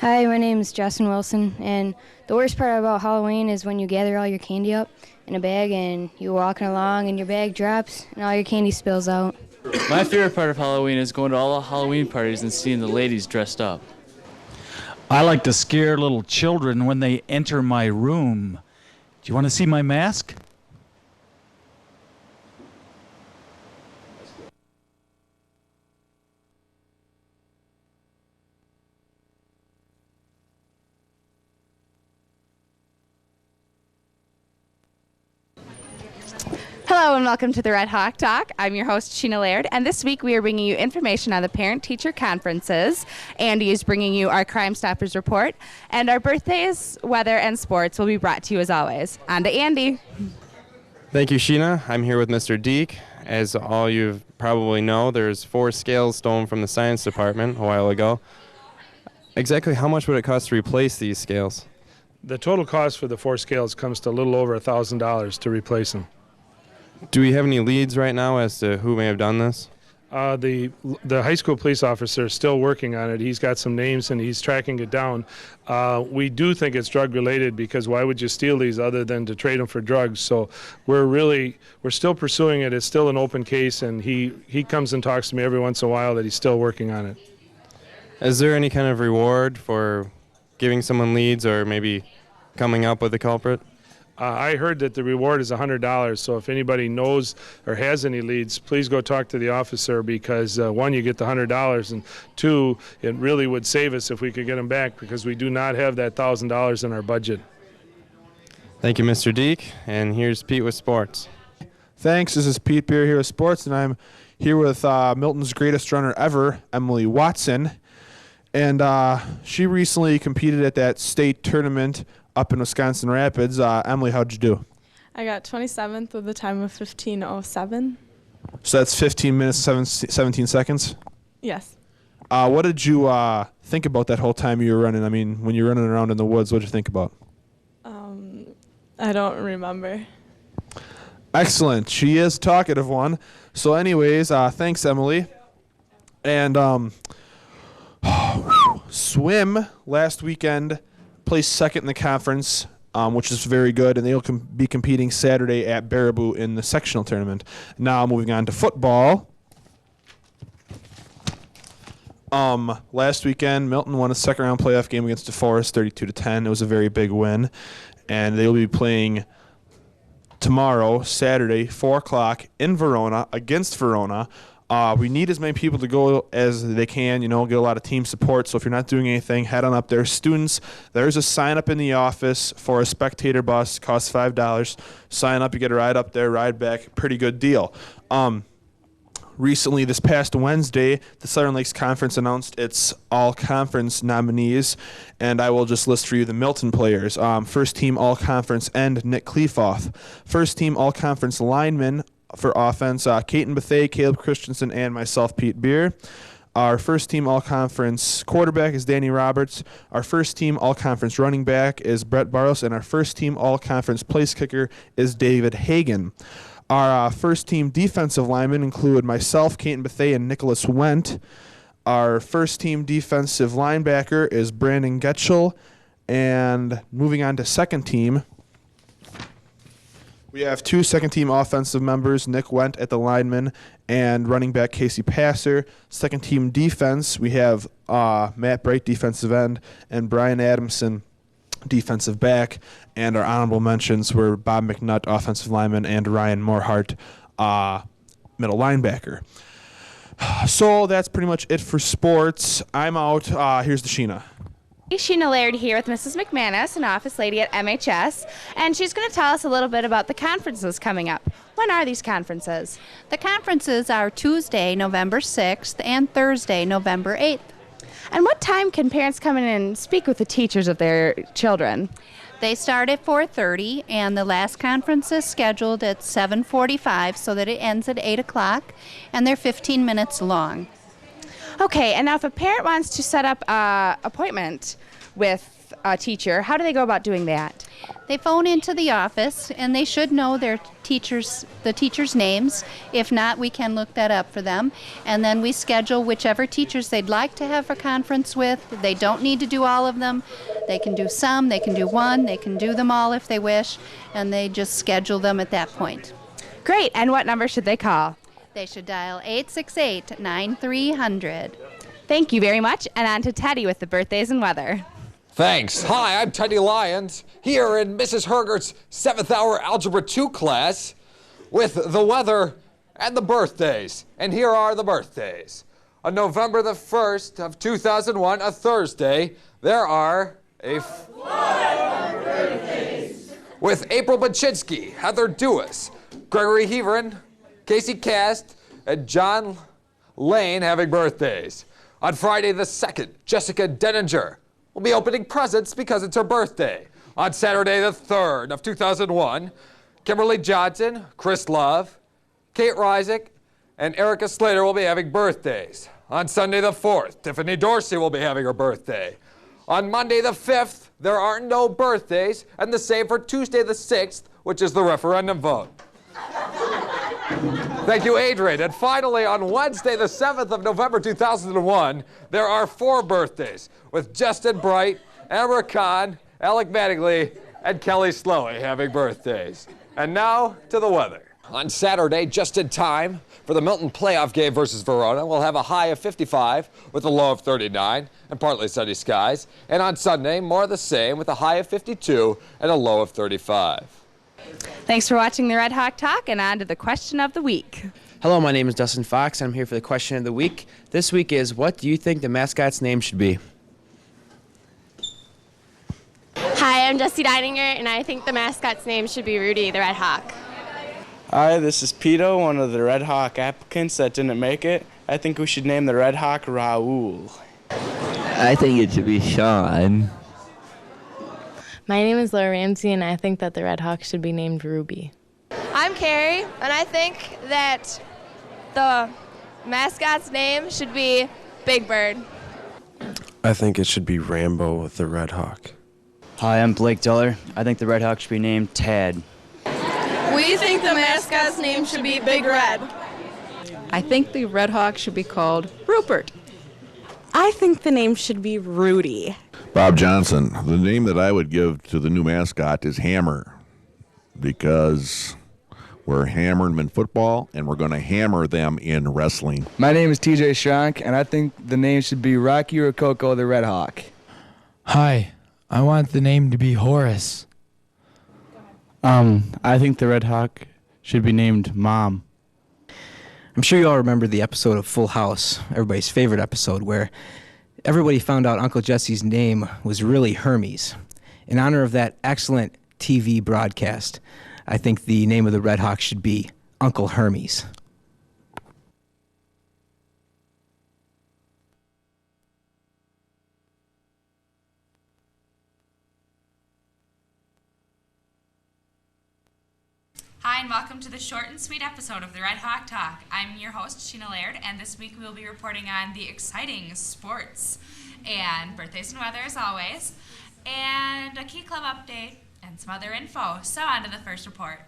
Hi, my name is Justin Wilson, and the worst part about Halloween is when you gather all your candy up in a bag and you're walking along and your bag drops and all your candy spills out. My favorite part of Halloween is going to all the Halloween parties and seeing the ladies dressed up. I like to scare little children when they enter my room. Do you want to see my mask? Hello and welcome to the Red Hawk Talk. I'm your host, Sheena Laird, and this week we are bringing you information on the parent-teacher conferences. Andy is bringing you our Crime Stoppers report, and our birthdays, weather, and sports will be brought to you as always. On to Andy. Thank you, Sheena. I'm here with Mr. Deek. As all you probably know, there's 4 scales stolen from the science department a while ago. Exactly how much would it cost to replace these scales? The total cost for the 4 scales comes to a little over $1,000 to replace them. Do we have any leads right now as to who may have done this? The high school police officer is still working on it. He's got some names and he's tracking it down. We do think it's drug related because why would you steal these other than to trade them for drugs? So we're still pursuing it. It's still an open case, and he comes and talks to me every once in a while that he's still working on it. Is there any kind of reward for giving someone leads or maybe coming up with the culprit? I heard that the reward is $100, so if anybody knows or has any leads, please go talk to the officer because, one, you get the $100, and two, it really would save us if we could get them back because we do not have that $1,000 in our budget. Thank you, Mr. Deek, and here's Pete with sports. Thanks. This is Pete Bier here with sports, and I'm here with Milton's greatest runner ever, Emily Watson, and she recently competed at that state tournament up in Wisconsin Rapids. Emily, how'd you do? I got 27th with a time of 15:07. So that's 15 minutes, 17 seconds? Yes. What did you think about that whole time you were running? I mean, when you're running around in the woods, what did you think about? I don't remember. Excellent. She is a talkative one. So anyways, thanks, Emily. And swim last weekend placed second in the conference, which is very good, and they'll be competing Saturday at Baraboo in the sectional tournament. Now moving on to football. Last weekend, Milton won a second-round playoff game against DeForest, 32-10. It was a very big win, and they will be playing tomorrow, Saturday, 4 o'clock in Verona against Verona. We need as many people to go as they can, get a lot of team support. So if you're not doing anything, head on up there. Students, there's a sign up in the office for a spectator bus. Costs $5. Sign up, you get a ride up there, ride back. Pretty good deal. Recently, this past Wednesday, the Southern Lakes Conference announced its all-conference nominees, and I will just list for you the Milton players. First team all-conference end, Nick Cleefoth. First team all-conference lineman for offense, Caton Bethay, Caleb Christensen, and myself, Pete Bier. Our first team all-conference quarterback is Danny Roberts. Our first team all-conference running back is Brett Barros, and our first team all-conference place kicker is David Hagan. Our first team defensive linemen include myself, Caton Bethay, and Nicholas Wendt. Our first team defensive linebacker is Brandon Getchell. And moving on to second team, we have two second team offensive members, Nick Wendt at the lineman and running back Casey Passer. Second team defense, we have Matt Bright, defensive end, and Brian Adamson, defensive back. And our honorable mentions were Bob McNutt, offensive lineman, and Ryan Morehart, middle linebacker. So that's pretty much it for sports. I'm out. Here's the Sheena. Sheena Laird here with Mrs. McManus, an office lady at MHS, and she's going to tell us a little bit about the conferences coming up. When are these conferences? The conferences are Tuesday, November 6th, and Thursday, November 8th. And what time can parents come in and speak with the teachers of their children? They start at 4:30, and the last conference is scheduled at 7:45, so that it ends at 8 o'clock, and they're 15 minutes long. Okay, and now if a parent wants to set up an appointment with a teacher, how do they go about doing that? They phone into the office, and they should know the teachers' names. If not, we can look that up for them. And then we schedule whichever teachers they'd like to have a conference with. They don't need to do all of them. They can do some, they can do one, they can do them all if they wish, and they just schedule them at that point. Great, and what number should they call? They should dial 868-9300. Thank you very much, and on to Teddy with the birthdays and weather. Thanks. Hi, I'm Teddy Lyons, here in Mrs. Hergert's 7th hour Algebra 2 class with the weather and the birthdays. And here are the birthdays. On November the 1st of 2001, a Thursday, there are birthdays. With April Baczynski, Heather Dewis, Gregory Heverin, Casey Cast, and John Lane having birthdays. On Friday the 2nd, Jessica Denninger will be opening presents because it's her birthday. On Saturday the 3rd of 2001, Kimberly Johnson, Chris Love, Kate Rysick, and Erica Slater will be having birthdays. On Sunday the 4th, Tiffany Dorsey will be having her birthday. On Monday the 5th, there are no birthdays, and the same for Tuesday the 6th, which is the referendum vote. Thank you, Adrian. And finally, on Wednesday, the 7th of November, 2001, there are 4 birthdays, with Justin Bright, Amber Khan, Alec Mattingly, and Kelly Slowey having birthdays. And now to the weather. On Saturday, just in time for the Milton playoff game versus Verona, we'll have a high of 55 with a low of 39 and partly sunny skies. And on Sunday, more of the same with a high of 52 and a low of 35. Thanks for watching the Red Hawk Talk, and on to the question of the week. Hello, my name is Dustin Fox, and I'm here for the question of the week. This week is, what do you think the mascot's name should be? Hi, I'm Jessie Deininger, and I think the mascot's name should be Rudy the Red Hawk. Hi, this is Pito, one of the Red Hawk applicants that didn't make it. I think we should name the Red Hawk Raoul. I think it should be Sean. My name is Laura Ramsey, and I think that the Red Hawk should be named Ruby. I'm Carrie, and I think that the mascot's name should be Big Bird. I think it should be Rambo the Red Hawk. Hi, I'm Blake Duller. I think the Red Hawk should be named Tad. We think the mascot's name should be Big Red. I think the Red Hawk should be called Rupert. I think the name should be Rudy. Bob Johnson. The name that I would give to the new mascot is Hammer, because we're hammering them in football and we're going to hammer them in wrestling. My name is TJ Schronk, and I think the name should be Rocky Rococo the Red Hawk. Hi, I want the name to be Horace. I think the Red Hawk should be named Mom. I'm sure you all remember the episode of Full House, everybody's favorite episode, where everybody found out Uncle Jesse's name was really Hermes. In honor of that excellent TV broadcast, I think the name of the Red Hawks should be Uncle Hermes. Hi, and welcome to the short and sweet episode of the Red Hawk Talk. I'm your host, Sheena Laird, and this week we will be reporting on the exciting sports and birthdays and weather as always, and a key club update and some other info. So on to the first report.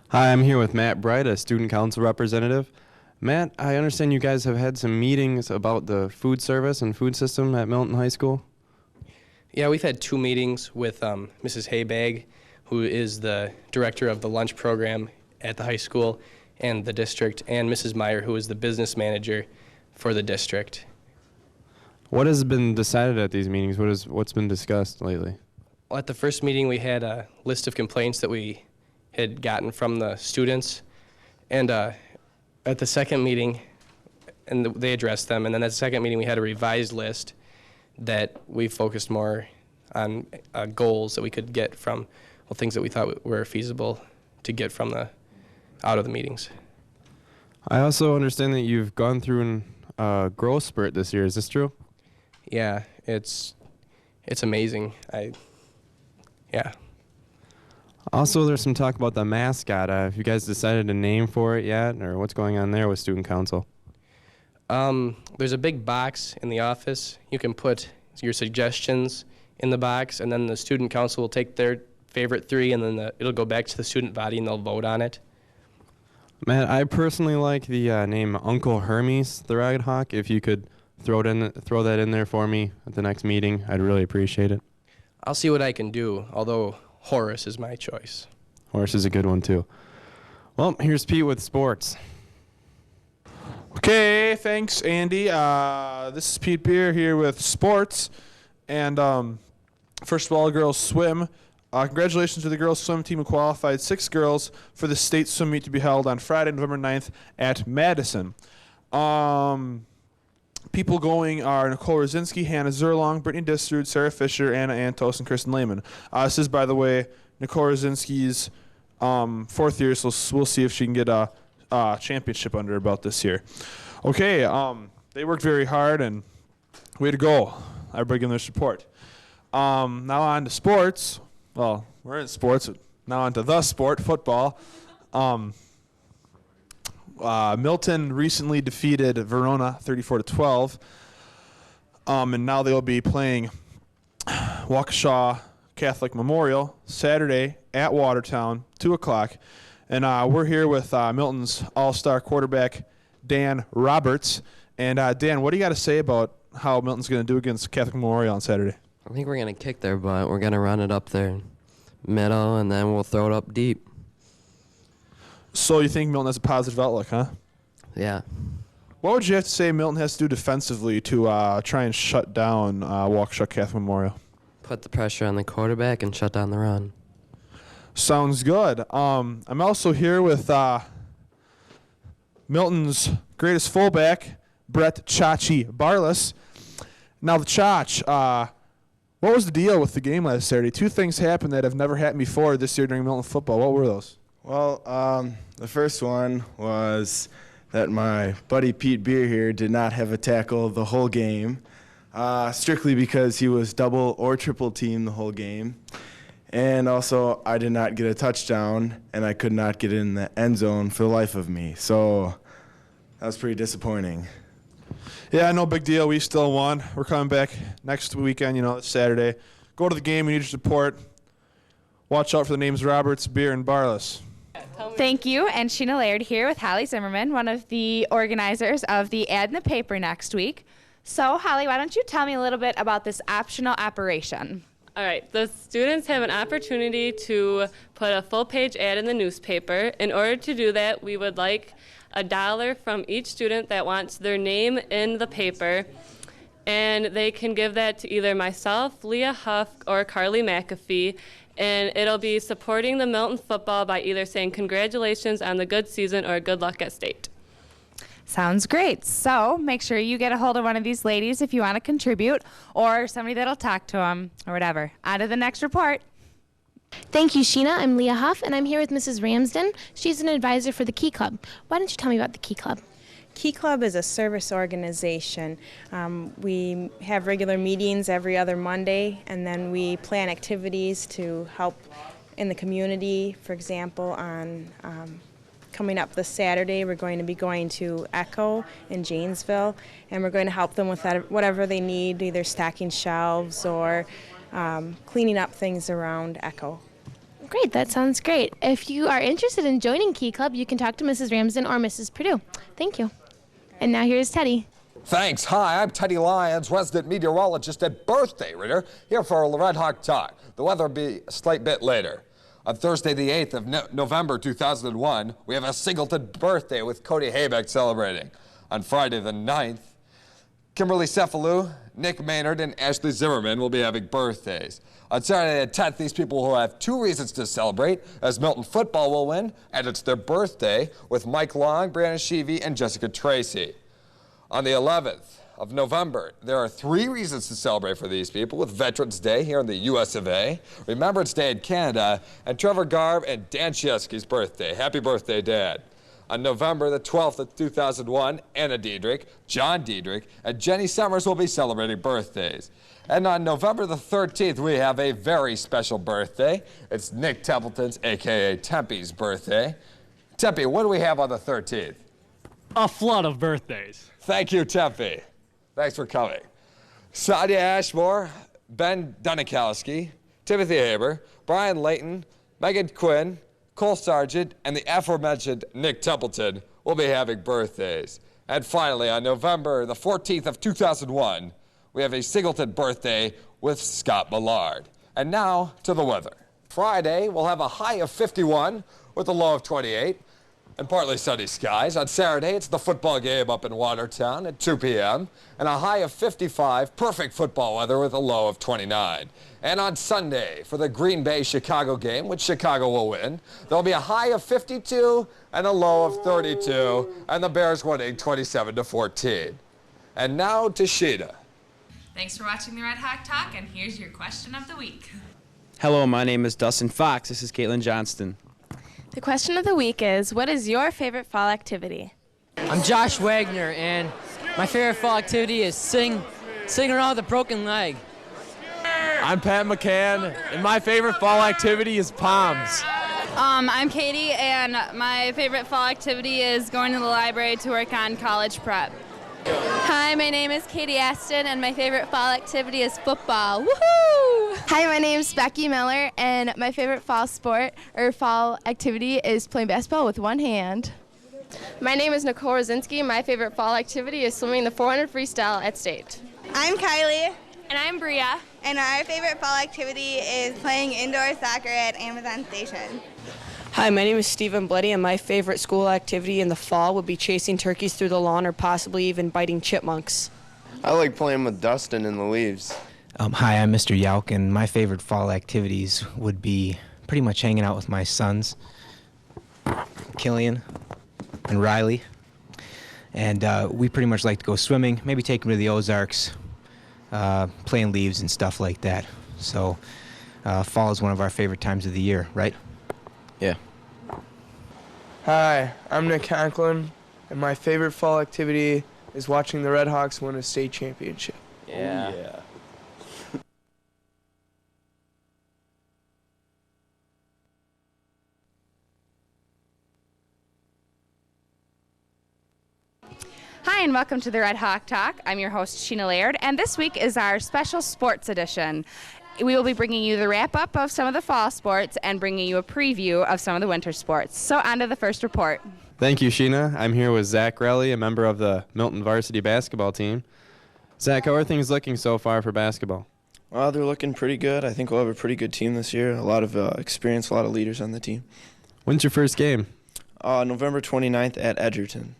Hi, I'm here with Matt Bright, a student council representative. Matt, I understand you guys have had some meetings about the food service and food system at Milton High School. Yeah, we've had 2 meetings with Mrs. Haybag, who is the director of the lunch program at the high school and the district, and Mrs. Meyer, who is the business manager for the district. What has been decided at these meetings? What's been discussed lately? Well, at the first meeting, we had a list of complaints that we had gotten from the students, and at the second meeting, and they addressed them, and then at the second meeting, we had a revised list that we focused more on goals that we could get from things that we thought were feasible to get from out of the meetings. I also understand that you've gone through a growth spurt this year. Is this true? Yeah, it's amazing. Yeah. Also, there's some talk about the mascot. Have you guys decided a name for it yet, or what's going on there with student council? There's a big box in the office. You can put your suggestions in the box, and then the student council will take their favorite 3, and then it'll go back to the student body, and they'll vote on it. Matt, I personally like the name Uncle Hermes, the Red Hawk. If you could throw that in there for me at the next meeting, I'd really appreciate it. I'll see what I can do, although Horace is my choice. Horace is a good one, too. Well, here's Pete with sports. Okay, thanks, Andy. This is Pete Bier here with sports. And first of all, girls swim. Congratulations to the girls swim team who qualified 6 girls for the state swim meet to be held on Friday, November 9th at Madison. People going are Nicole Rosinski, Hannah Zerlong, Brittany Distrud, Sarah Fisher, Anna Antos, and Kristen Lehman. This is, by the way, Nicole Rosinski's 4th year, so we'll see if she can get a championship under her belt this year. Okay, they worked very hard, and way to go. Everybody give them their support. Now on to sports. Well, we're in sports. Now on to the sport, football. Milton recently defeated Verona 34-12. And now they'll be playing Waukesha Catholic Memorial Saturday at Watertown, 2 o'clock. And we're here with Milton's all-star quarterback, Dan Roberts. And Dan, what do you got to say about how Milton's going to do against Catholic Memorial on Saturday? I think we're going to kick their butt. We're going to run it up their middle, and then we'll throw it up deep. So you think Milton has a positive outlook, huh? Yeah. What would you have to say Milton has to do defensively to try and shut down Waukesha Catholic Memorial? Put the pressure on the quarterback and shut down the run. Sounds good. I'm also here with Milton's greatest fullback, Brett Chachi Barlas. Now, the Chach, what was the deal with the game last Saturday? 2 things happened that have never happened before this year during Milton football. What were those? Well, the first one was that my buddy Pete Bier here did not have a tackle the whole game, strictly because he was double or triple teamed the whole game. And also, I did not get a touchdown, and I could not get in the end zone for the life of me. So that was pretty disappointing. Yeah, no big deal. We still won. We're coming back next weekend, this Saturday. Go to the game. We need your support. Watch out for the names Roberts, Bier, and Barlas. Thank you. And Sheena Laird here with Holly Zimmerman, one of the organizers of the ad in the paper next week. So, Holly, why don't you tell me a little bit about this optional operation? All right, the students have an opportunity to put a full-page ad in the newspaper. In order to do that, we would like $1 from each student that wants their name in the paper, and they can give that to either myself, Leah Huff, or Carly McAfee, and it'll be supporting the Milton football by either saying congratulations on the good season or good luck at state. Sounds great. So make sure you get a hold of one of these ladies if you want to contribute, or somebody that'll talk to them, or whatever. On to the next report. Thank you, Sheena. I'm Leah Huff, and I'm here with Mrs. Ramsden. She's an advisor for the Key Club. Why don't you tell me about the Key Club? Key Club is a service organization. We have regular meetings every other Monday, and then we plan activities to help in the community. For example, on coming up this Saturday, we're going to be going to Echo in Janesville, and we're going to help them with that, whatever they need, either stacking shelves or cleaning up things around Echo. Great, that sounds great. If you are interested in joining Key Club, you can talk to Mrs. Ramsden or Mrs. Perdue. Thank you. And now here's Teddy. Thanks. Hi, I'm Teddy Lyons, resident meteorologist at Birthday Reader, here for a Red Hawk Talk. The weather will be a slight bit later. On Thursday, the 8th of November 2001, we have a singleton birthday with Cody Haybeck celebrating. On Friday, the 9th, Kimberly Cephalou, Nick Maynard, and Ashley Zimmerman will be having birthdays. On Saturday the 10th, these people will have 2 reasons to celebrate, as Milton football will win, and it's their birthday, with Mike Long, Brandon Sheevy, and Jessica Tracy. On the 11th of November, there are 3 reasons to celebrate for these people, with Veterans Day here in the US of A, Remembrance Day in Canada, and Trevor Garb and Dan Chieski's birthday. Happy birthday, Dad. On November the 12th of 2001, Anna Diedrich, John Diedrich, and Jenny Summers will be celebrating birthdays. And on November the 13th, we have a very special birthday. It's Nick Templeton's, a.k.a. Tempe's, birthday. Tempe, what do we have on the 13th? A flood of birthdays. Thank you, Tempe. Thanks for coming. Sadia Ashmore, Ben Dunikowski, Timothy Haber, Brian Layton, Megan Quinn, Cole Sargent, and the aforementioned Nick Templeton will be having birthdays. And finally, on November the 14th of 2001, we have a singleton birthday with Scott Millard. And now to the weather. Friday, we'll have a high of 51 with a low of 28 and partly sunny skies. On Saturday, it's the football game up in Watertown at 2 p.m. and a high of 55, perfect football weather with a low of 29. And on Sunday, for the Green Bay-Chicago game, which Chicago will win, there'll be a high of 52 and a low of 32, and the Bears winning 27-14. And now to Sheena. Thanks for watching the Red Hawk Talk, and here's your question of the week. Hello, my name is Dustin Fox. This is Caitlin Johnston. The question of the week is, what is your favorite fall activity? I'm Josh Wagner, and my favorite fall activity is sing around with a broken leg. I'm Pat McCann, and my favorite fall activity is Palms. I'm Katie, and my favorite fall activity is going to the library to work on college prep. Hi, my name is Katie Aston, and my favorite fall activity is football. Woohoo! Hi, my name is Becky Miller, and my favorite fall sport or fall activity is playing basketball with one hand. My name is Nicole Rosinski. My favorite fall activity is swimming the 400 freestyle at State. I'm Kylie. And I'm Bria. And our favorite fall activity is playing indoor soccer at Amazon Station. Hi, my name is Stephen Bleddy, and my favorite school activity in the fall would be chasing turkeys through the lawn or possibly even biting chipmunks. I like playing with Dustin in the leaves. Hi, I'm Mr. Yauk, and my favorite fall activities would be pretty much hanging out with my sons, Killian and Riley. And we pretty much like to go swimming, maybe take them to the Ozarks, playing leaves and stuff like that. So fall is one of our favorite times of the year, right? Yeah. Hi, I'm Nick Conklin, and my favorite fall activity is watching the Red Hawks win a state championship. Yeah. Oh, yeah. Hi, and welcome to the Red Hawk Talk. I'm your host, Sheena Laird, and this week is our special sports edition. We will be bringing you the wrap-up of some of the fall sports and bringing you a preview of some of the winter sports. So on to the first report. Thank you, Sheena. I'm here with Zach Relly, a member of the Milton varsity basketball team. Zach, how are things looking so far for basketball? Well, they're looking pretty good. I think we'll have a pretty good team this year. A lot of experience, a lot of leaders on the team. When's your first game? November 29th at Edgerton.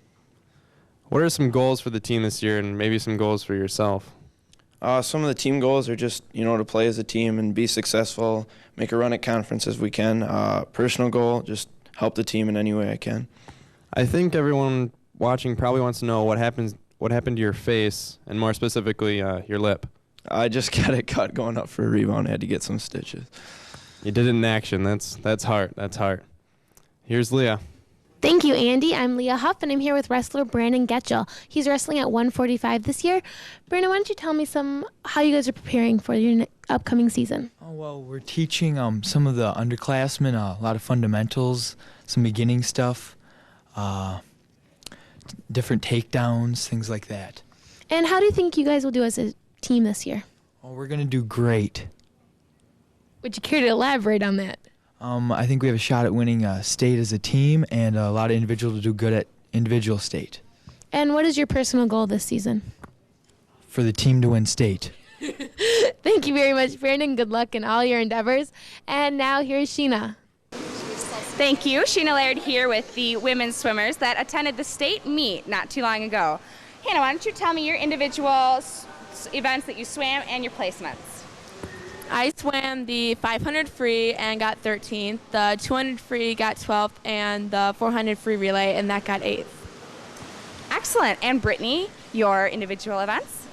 What are some goals for the team this year and maybe some goals for yourself? Some of the team goals are just, to play as a team and be successful, make a run at conference as we can. Personal goal, just help the team in any way I can. I think everyone watching probably wants to know what happened to your face, and more specifically, your lip. I just got it cut going up for a rebound. I had to get some stitches. You did it in action. That's hard. That's hard. Here's Leah. Thank you, Andy. I'm Leah Huff, and I'm here with wrestler Brandon Getchell. He's wrestling at 145 this year. Brandon, why don't you tell me how you guys are preparing for your upcoming season? Oh, well, we're teaching some of the underclassmen a lot of fundamentals, some beginning stuff, different takedowns, things like that. And how do you think you guys will do as a team this year? Oh, we're going to do great. Would you care to elaborate on that? I think we have a shot at winning state as a team, and a lot of individuals to do good at individual state. And what is your personal goal this season? For the team to win state. Thank you very much, Brandon. Good luck in all your endeavors. And now here's Sheena. Thank you. Sheena Laird here with the women's swimmers that attended the state meet not too long ago. Hannah, why don't you tell me your individual events that you swam and your placements? I swam the 500 free and got 13th, the 200 free got 12th, and the 400 free relay, and that got 8th. Excellent. And Brittany, your individual events?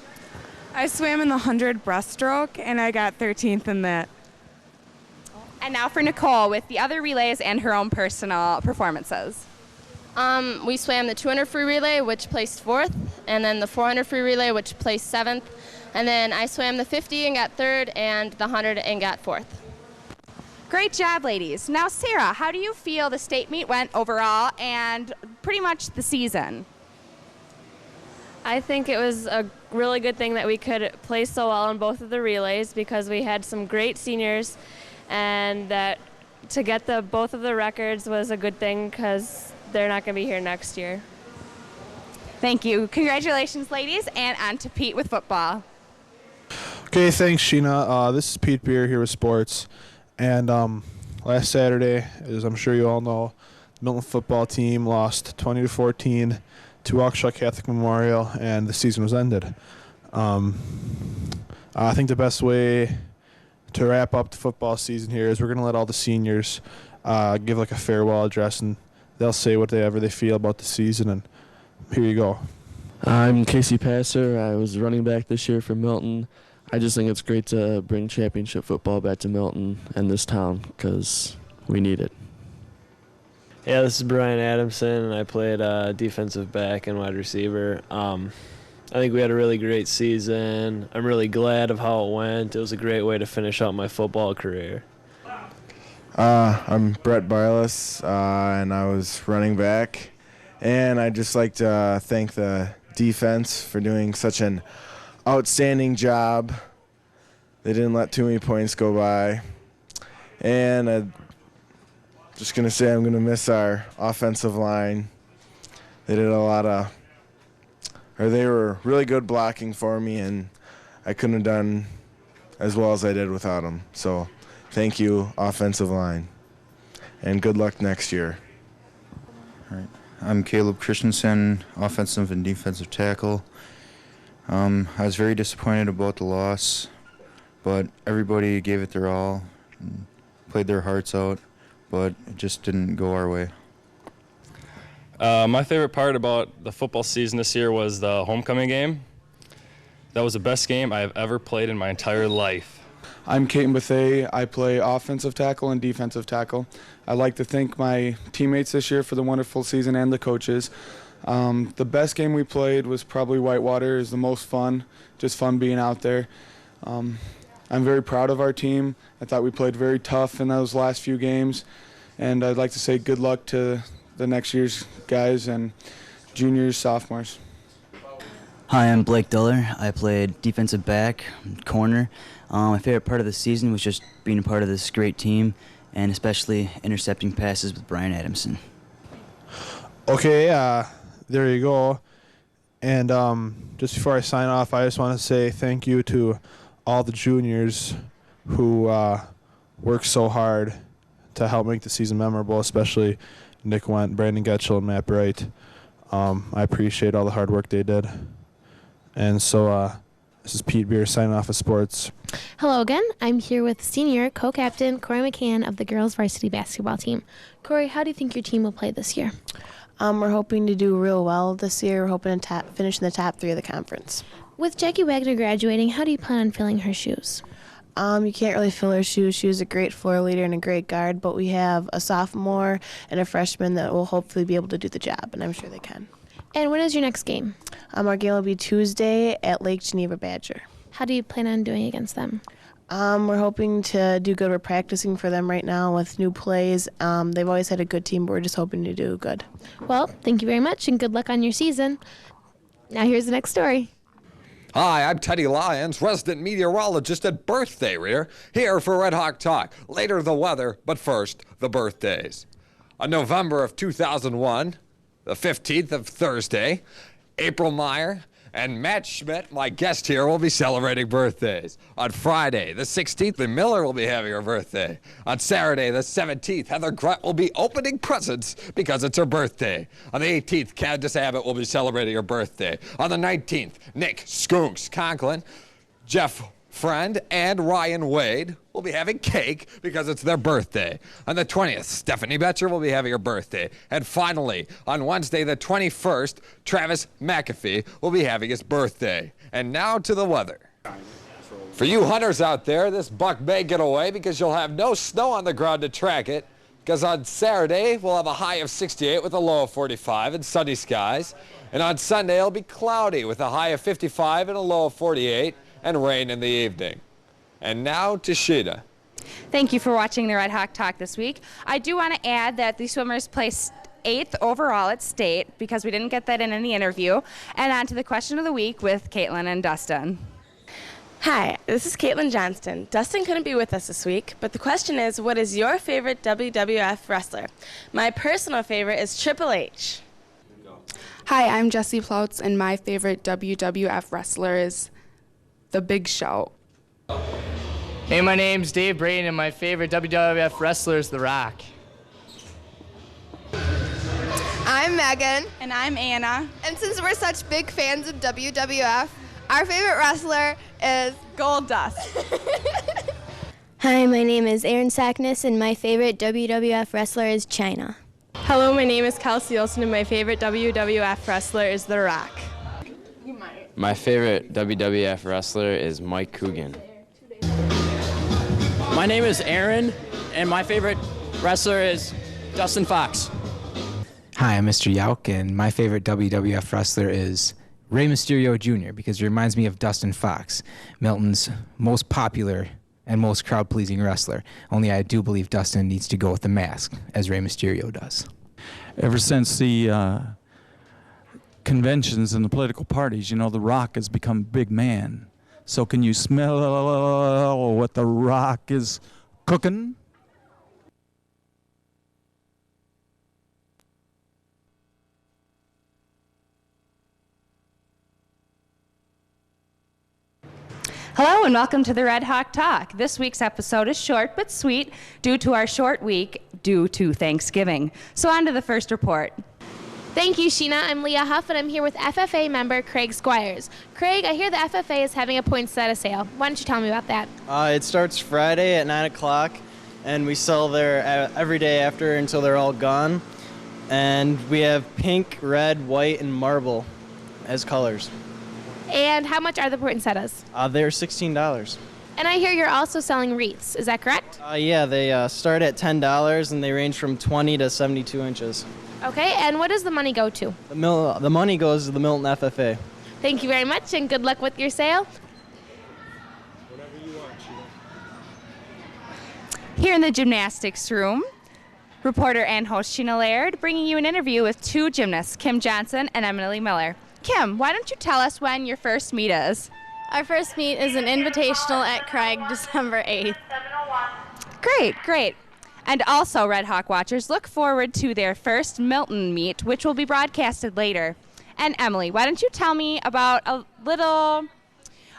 I swam in the 100 breaststroke, and I got 13th in that. And now for Nicole with the other relays and her own personal performances. We swam the 200 free relay, which placed 4th, and then the 400 free relay, which placed 7th. And then I swam the 50 and got 3rd, and the 100 and got 4th. Great job, ladies. Now, Sarah, how do you feel the state meet went overall and pretty much the season? I think it was a really good thing that we could place so well in both of the relays because we had some great seniors, and that to get both of the records was a good thing because they're not going to be here next year. Thank you. Congratulations, ladies, and on to Pete with football. Okay, thanks, Sheena. This is Pete Bier here with sports. And last Saturday, as I'm sure you all know, the Milton football team lost 20-14 to Waukesha Catholic Memorial, and the season was ended. I think the best way to wrap up the football season here is we're going to let all the seniors give like a farewell address, and they'll say whatever they feel about the season. And here you go. I'm Casey Passer. I was running back this year for Milton. I just think it's great to bring championship football back to Milton and this town because we need it. Yeah, this is Brian Adamson, and I played defensive back and wide receiver. I think we had a really great season. I'm really glad of how it went. It was a great way to finish out my football career. I'm Brett Barless, and I was running back. And I'd just like to thank the defense for doing such an outstanding job. They didn't let too many points go by. And I'm just going to say I'm going to miss our offensive line. They did they were really good blocking for me, and I couldn't have done as well as I did without them. So thank you, offensive line, and good luck next year. All right. I'm Caleb Christensen, offensive and defensive tackle. I was very disappointed about the loss, but everybody gave it their all, and played their hearts out, but it just didn't go our way. My favorite part about the football season this year was the homecoming game. That was the best game I have ever played in my entire life. I'm Caden Bethea. I play offensive tackle and defensive tackle. I'd like to thank my teammates this year for the wonderful season and the coaches. The best game we played was probably Whitewater. It was the most fun, just fun being out there. I'm very proud of our team. I thought we played very tough in those last few games, and I'd like to say good luck to the next year's guys and juniors, sophomores. Hi, I'm Blake Duller. I played defensive back, corner. My favorite part of the season was just being a part of this great team, and especially intercepting passes with Brian Adamson. Okay, there you go. And just before I sign off, I just want to say thank you to all the juniors who worked so hard to help make the season memorable, especially Nick Wendt, Brandon Getchell, and Matt Bright. I appreciate all the hard work they did. And so this is Pete Bier signing off of sports. Hello again. I'm here with senior co-captain Corey McCann of the girls varsity basketball team. Corey, how do you think your team will play this year? We're hoping to do real well this year. We're hoping to finish in the top 3 of the conference. With Jackie Wagner graduating, how do you plan on filling her shoes? You can't really fill her shoes. She was a great floor leader and a great guard, but we have a sophomore and a freshman that will hopefully be able to do the job, and I'm sure they can. And when is your next game? Our game will be Tuesday at Lake Geneva Badger. How do you plan on doing against them? We're hoping to do good. We're practicing for them right now with new plays. They've always had a good team, but we're just hoping to do good. Well, thank you very much, and good luck on your season. Now here's the next story. Hi, I'm Teddy Lyons, resident meteorologist at Birthday Rear, here for Red Hawk Talk. Later, the weather, but first, the birthdays. On November of 2001, the 15th of Thursday, April Meyer and Matt Schmidt, my guest here, will be celebrating birthdays. On Friday, the 16th, Lee Miller will be having her birthday. On Saturday, the 17th, Heather Grunt will be opening presents because it's her birthday. On the 18th, Candace Abbott will be celebrating her birthday. On the 19th, Nick Skunks Conklin, Jeff Friend, and Ryan Wade will be having cake because it's their birthday. On the 20th, Stephanie Betcher will be having her birthday. And finally, on Wednesday the 21st, Travis McAfee will be having his birthday. And now to the weather. For you hunters out there, this buck may get away because you'll have no snow on the ground to track it. Because on Saturday, we'll have a high of 68 with a low of 45 and sunny skies. And on Sunday, it'll be cloudy with a high of 55 and a low of 48. And rain in the evening. And now to Sheena. Thank you for watching the Red Hawk Talk this week. I do want to add that the swimmers placed 8th overall at state because we didn't get that in the interview. And on to the question of the week with Caitlin and Dustin. Hi, this is Caitlin Johnston. Dustin couldn't be with us this week, but the question is, what is your favorite WWF wrestler? My personal favorite is Triple H. Hi, I'm Jessie Ploutz, and my favorite WWF wrestler is The Big Show. Hey, my name's Dave Braden, and my favorite WWF wrestler is The Rock. I'm Megan. And I'm Anna. And since we're such big fans of WWF, our favorite wrestler is Goldust. Hi, my name is Aaron Sackness, and my favorite WWF wrestler is Chyna. Hello, my name is Kelsey Olsen, and my favorite WWF wrestler is The Rock. My favorite WWF wrestler is Mike Coogan. My name is Aaron, and my favorite wrestler is Dustin Fox. Hi, I'm Mr. Yauk, and my favorite WWF wrestler is Rey Mysterio Jr. because he reminds me of Dustin Fox, Milton's most popular and most crowd-pleasing wrestler. Only I do believe Dustin needs to go with the mask, as Rey Mysterio does. Ever since the conventions and the political parties, you know, The Rock has become a big man. So can you smell what The Rock is cooking? Hello and welcome to the Red Hawk Talk. This week's episode is short but sweet due to our short week due to Thanksgiving. So on to the first report. Thank you, Sheena. I'm Leah Huff, and I'm here with FFA member Craig Squires. Craig, I hear the FFA is having a poinsettia sale. Why don't you tell me about that? It starts Friday at 9 o'clock, and we sell there every day after until they're all gone. And we have pink, red, white, and marble as colors. And how much are the poinsettias? They're $16. And I hear you're also selling wreaths. Is that correct? Yeah, they start at $10, and they range from 20 to 72 inches. Okay, and what does the money go to? The money goes to the Milton FFA. Thank you very much, and good luck with your sale. Here in the gymnastics room, reporter and host Sheena Laird bringing you an interview with two gymnasts, Kim Johnson and Emily Miller. Kim, why don't you tell us when your first meet is? Our first meet is an invitational at Craig, December 8th. Great. And also, Red Hawk watchers, look forward to their first Milton meet, which will be broadcasted later. And Emily, why don't you tell me about a little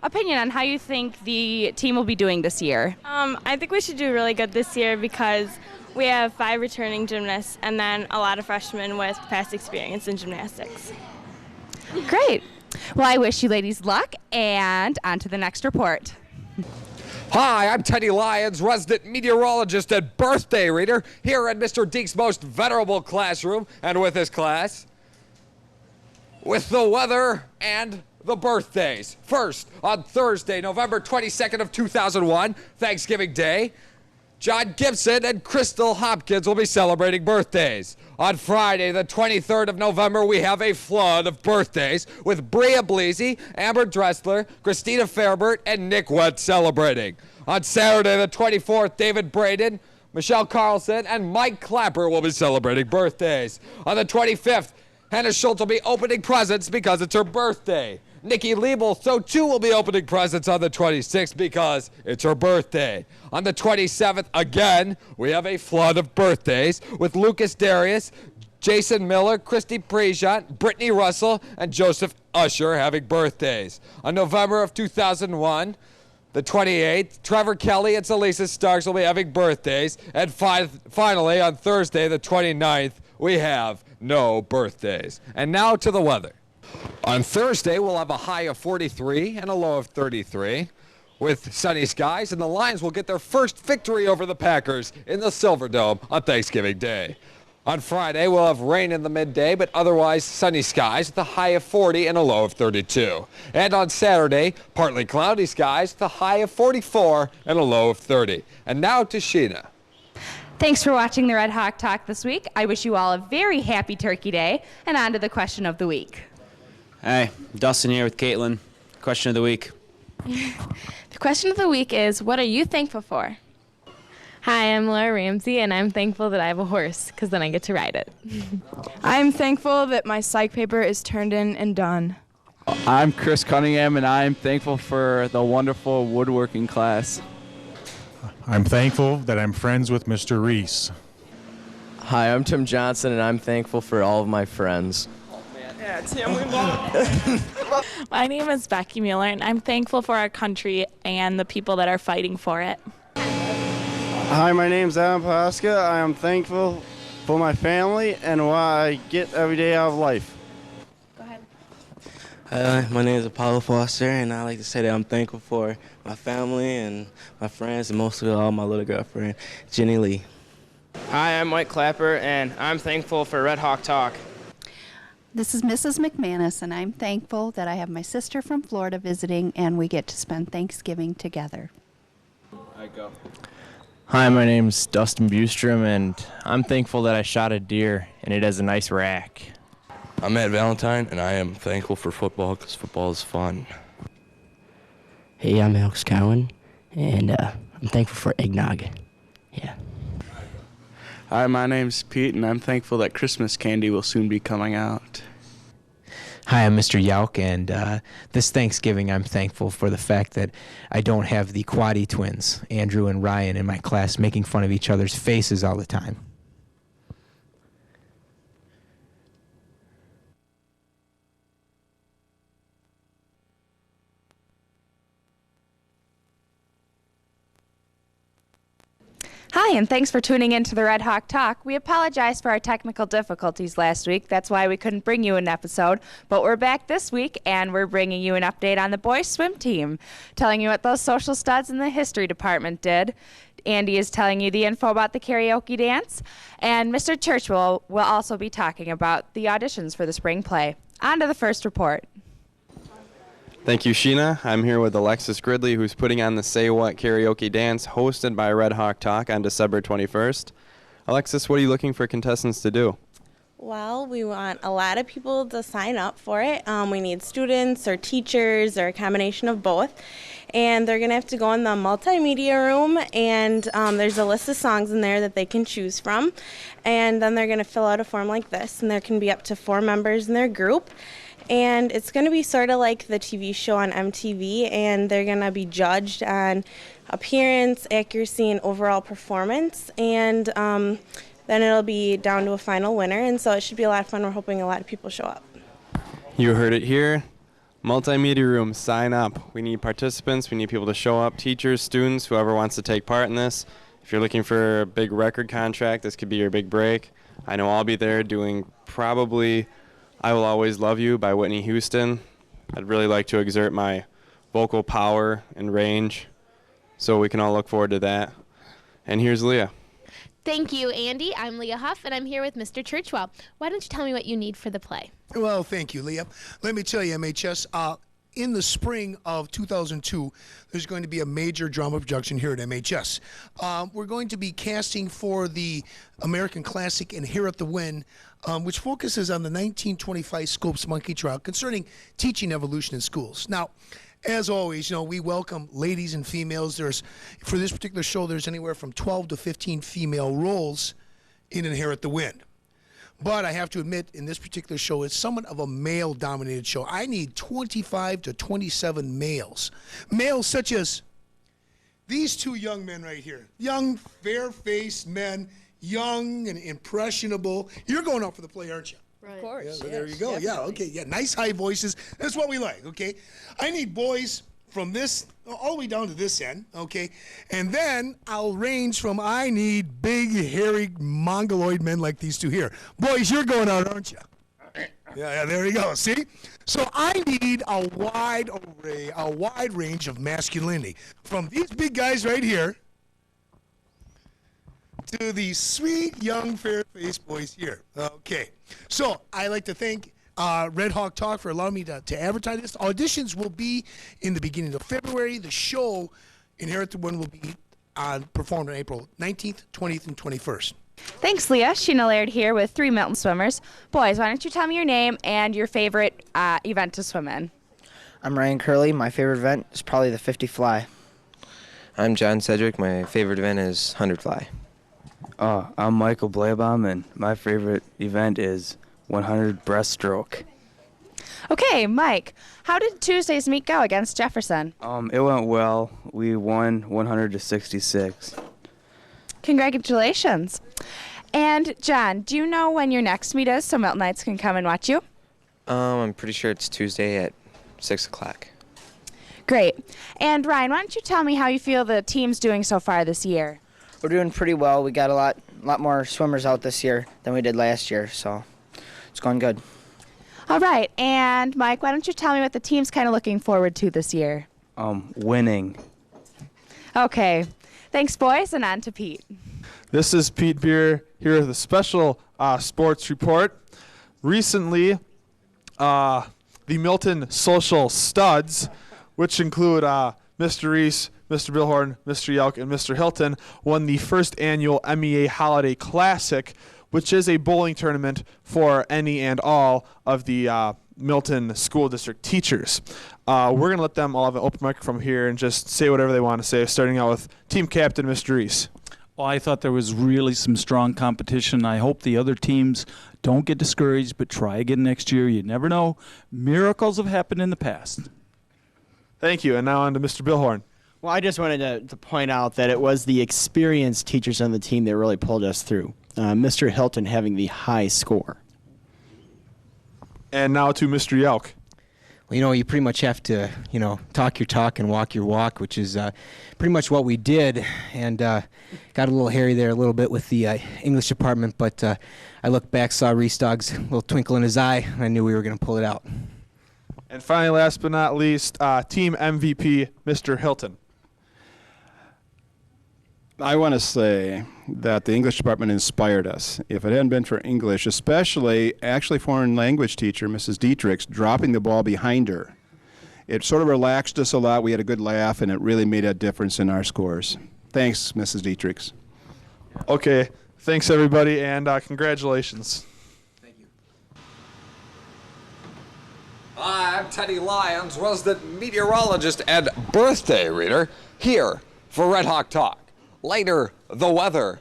opinion on how you think the team will be doing this year? I think we should do really good this year because we have 5 returning gymnasts and then a lot of freshmen with past experience in gymnastics. Great. Well, I wish you ladies luck, and on to the next report. Hi, I'm Teddy Lyons, resident meteorologist and birthday reader, here in Mr. Deke's most venerable classroom, and with his class, with the weather and the birthdays. First, on Thursday, November 22nd of 2001, Thanksgiving Day, John Gibson and Crystal Hopkins will be celebrating birthdays. On Friday, the 23rd of November, we have a flood of birthdays with Bria Bleasy, Amber Dressler, Christina Fairbert, and Nick Wett celebrating. On Saturday, the 24th, David Braden, Michelle Carlson, and Mike Clapper will be celebrating birthdays. On the 25th, Hannah Schultz will be opening presents because it's her birthday. Nikki Liebel, so too, will be opening presents on the 26th because it's her birthday. On the 27th, again, we have a flood of birthdays with Lucas Darius, Jason Miller, Christy Prejean, Brittany Russell, and Joseph Usher having birthdays. On November of 2001, the 28th, Trevor Kelly and Celisa Starks will be having birthdays. And finally, on Thursday, the 29th, we have no birthdays. And now to the weather. On Thursday, we'll have a high of 43 and a low of 33 with sunny skies, and the Lions will get their first victory over the Packers in the Silverdome on Thanksgiving Day. On Friday, we'll have rain in the midday, but otherwise sunny skies with a high of 40 and a low of 32. And on Saturday, partly cloudy skies with a high of 44 and a low of 30. And now to Sheena. Thanks for watching the Red Hawk Talk this week. I wish you all a very happy Turkey Day, and on to the question of the week. Hi, Dustin here with Caitlin. Question of the week. The question of the week is, what are you thankful for? Hi, I'm Laura Ramsey, and I'm thankful that I have a horse, because then I get to ride it. I'm thankful that my psych paper is turned in and done. I'm Chris Cunningham, and I'm thankful for the wonderful woodworking class. I'm thankful that I'm friends with Mr. Reese. Hi, I'm Tim Johnson, and I'm thankful for all of my friends. Yeah, Tim, we love My name is Becky Mueller, and I'm thankful for our country and the people that are fighting for it. Hi, my name's Adam Paska. I am thankful for my family and what I get every day out of life. Go ahead. Hi, my name is Apollo Foster, and I like to say that I'm thankful for my family and my friends, and mostly all my little girlfriend, Jenny Lee. Hi, I'm Mike Clapper, and I'm thankful for Red Hawk Talk. This is Mrs. McManus, and I'm thankful that I have my sister from Florida visiting, and we get to spend Thanksgiving together. I go. Hi, my name's Dustin Bustrom, and I'm thankful that I shot a deer, and it has a nice rack. I'm Matt Valentine, and I am thankful for football because football is fun. Hey, I'm Alex Cowan, and I'm thankful for eggnog. Yeah. Hi, my name's Pete, and I'm thankful that Christmas candy will soon be coming out. Hi, I'm Mr. Yauk, and this Thanksgiving I'm thankful for the fact that I don't have the Quaddy twins, Andrew and Ryan, in my class making fun of each other's faces all the time. Hi, and thanks for tuning in to the Red Hawk Talk. We apologize for our technical difficulties last week. That's why we couldn't bring you an episode. But we're back this week, and we're bringing you an update on the boys' swim team, telling you what those social studs in the history department did. Andy is telling you the info about the karaoke dance, and Mr. Church will also be talking about the auditions for the spring play. On to the first report. Thank you, Sheena. I'm here with Alexis Gridley, who's putting on the Say What karaoke dance hosted by Red Hawk Talk on December 21st. Alexis, what are you looking for contestants to do? Well, we want a lot of people to sign up for it. We need students or teachers or a combination of both. And they're going to have to go in the multimedia room, and there's a list of songs in there that they can choose from. And then they're going to fill out a form like this, and there can be up to 4 members in their group. And it's going to be sort of like the TV show on MTV, and they're going to be judged on appearance, accuracy, and overall performance. And then it'll be down to a final winner, and so it should be a lot of fun. We're hoping a lot of people show up. You heard it here. Multimedia room, sign up. We need participants. We need people to show up, teachers, students, whoever wants to take part in this. If you're looking for a big record contract, this could be your big break. I know I'll be there doing probably I Will Always Love You by Whitney Houston. I'd really like to exert my vocal power and range. So we can all look forward to that. And here's Leah. Thank you, Andy. I'm Leah Huff, and I'm here with Mr. Churchwell. Why don't you tell me what you need for the play? Well, thank you, Leah. Let me tell you, MHS, in the spring of 2002, there's going to be a major drama production here at MHS. We're going to be casting for the American Classic Inherit the Wind, which focuses on the 1925 Scopes monkey trial concerning teaching evolution in schools. Now, as always, we welcome ladies and females. For this particular show, there's anywhere from 12 to 15 female roles in Inherit the Wind. But I have to admit, in this particular show, it's somewhat of a male-dominated show. I need 25 to 27 males. Males such as these two young men right here. Young, fair-faced men, young and impressionable. You're going out for the play, aren't you? Right. Of course. Yeah, there you go. Definitely. Yeah, okay. Yeah, nice high voices. That's what we like, okay? I need boys from this all the way down to this end, okay? And then I'll range from I need big, hairy, mongoloid men like these two here. Boys, you're going out, aren't you? Yeah, there you go. See? So I need a wide array, a wide range of masculinity. From these big guys right here to these sweet, young, fair-faced boys here. Okay. So I'd like to thank Red Hawk Talk for allowing me to advertise this. Auditions will be in the beginning of February. The show, Inherit the Wind, will be performed on April 19th, 20th, and 21st. Thanks, Leah. Sheena Laird here with 3 Milton swimmers. Boys, why don't you tell me your name and your favorite event to swim in? I'm Ryan Curley. My favorite event is probably the 50 fly. I'm John Sedgwick. My favorite event is 100 fly. I'm Michael Blabaum, and my favorite event is 100 breaststroke. Okay, Mike, how did Tuesday's meet go against Jefferson? It went well. We won 100 to 66. Congratulations. And John, do you know when your next meet is so Miltonites can come and watch you? I'm pretty sure it's Tuesday at 6 o'clock. Great. And Ryan, why don't you tell me how you feel the team's doing so far this year? We're doing pretty well. We got a lot more swimmers out this year than we did last year, so it's going good. All right. And Mike, why don't you tell me what the team's kind of looking forward to this year? Winning. Okay. Thanks, boys, and on to Pete. This is Pete Bier here with a special sports report. Recently, the Milton Social Studs, which include Mr. Reese, Mr. Billhorn, Mr. Yelk, and Mr. Hilton, won the first annual MEA Holiday Classic, which is a bowling tournament for any and all of the Milton School District teachers. We're going to let them all have an open microphone here and just say whatever they want to say, starting out with team captain, Mr. Reese. Well, I thought there was really some strong competition. I hope the other teams don't get discouraged, but try again next year. You never know. Miracles have happened in the past. Thank you. And now on to Mr. Billhorn. Well, I just wanted to point out that it was the experienced teachers on the team that really pulled us through. Mr. Hilton having the high score. And now to Mr. Yelk. Well, you pretty much have to, talk your talk and walk your walk, which is pretty much what we did. And got a little hairy there a little bit with the English department, but I looked back, saw Reese Dog's little twinkle in his eye, and I knew we were going to pull it out. And finally, last but not least, team MVP, Mr. Hilton. I want to say that the English department inspired us. If it hadn't been for English, especially actually foreign language teacher, Mrs. Dietrichs, dropping the ball behind her, it sort of relaxed us a lot. We had a good laugh, and it really made a difference in our scores. Thanks, Mrs. Dietrichs. Okay, thanks everybody, and congratulations. Thank you. I'm Teddy Lyons, resident meteorologist and birthday reader, here for Red Hawk Talk. Later, the weather.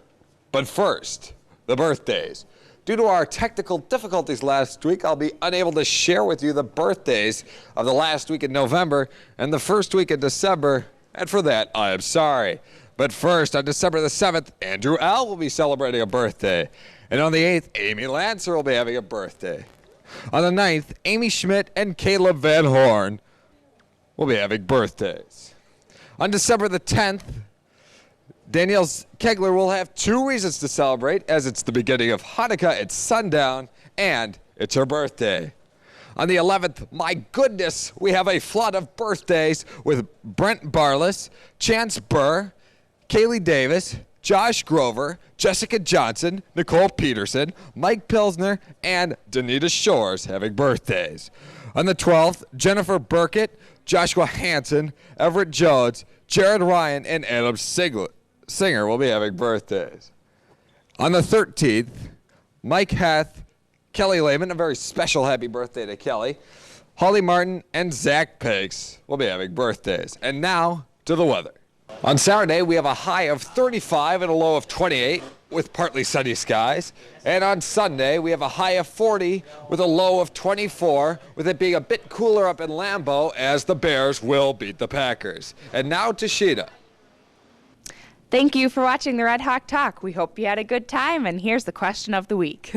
But first, the birthdays. Due to our technical difficulties last week, I'll be unable to share with you the birthdays of the last week in November and the first week in December, and for that, I am sorry. But first, on December the 7th, Andrew L. will be celebrating a birthday. And on the 8th, Amy Lancer will be having a birthday. On the 9th, Amy Schmidt and Caleb Van Horn will be having birthdays. On December the 10th, Danielle Kegler will have 2 reasons to celebrate, as it's the beginning of Hanukkah at sundown, and it's her birthday. On the 11th, my goodness, we have a flood of birthdays with Brent Barless, Chance Burr, Kaylee Davis, Josh Grover, Jessica Johnson, Nicole Peterson, Mike Pilsner, and Danita Shores having birthdays. On the 12th, Jennifer Burkett, Joshua Hansen, Everett Jones, Jared Ryan, and Adam Singer will be having birthdays. On the 13th, Mike Heth, Kelly Lehman, a very special happy birthday to Kelly, Holly Martin, and Zach Pigs will be having birthdays. And now to the weather. On Saturday, we have a high of 35 and a low of 28 with partly sunny skies. And on Sunday, we have a high of 40 with a low of 24, with it being a bit cooler up in Lambeau as the Bears will beat the Packers. And now to Sheena. Thank you for watching the Red Hawk Talk. We hope you had a good time, and here's the question of the week.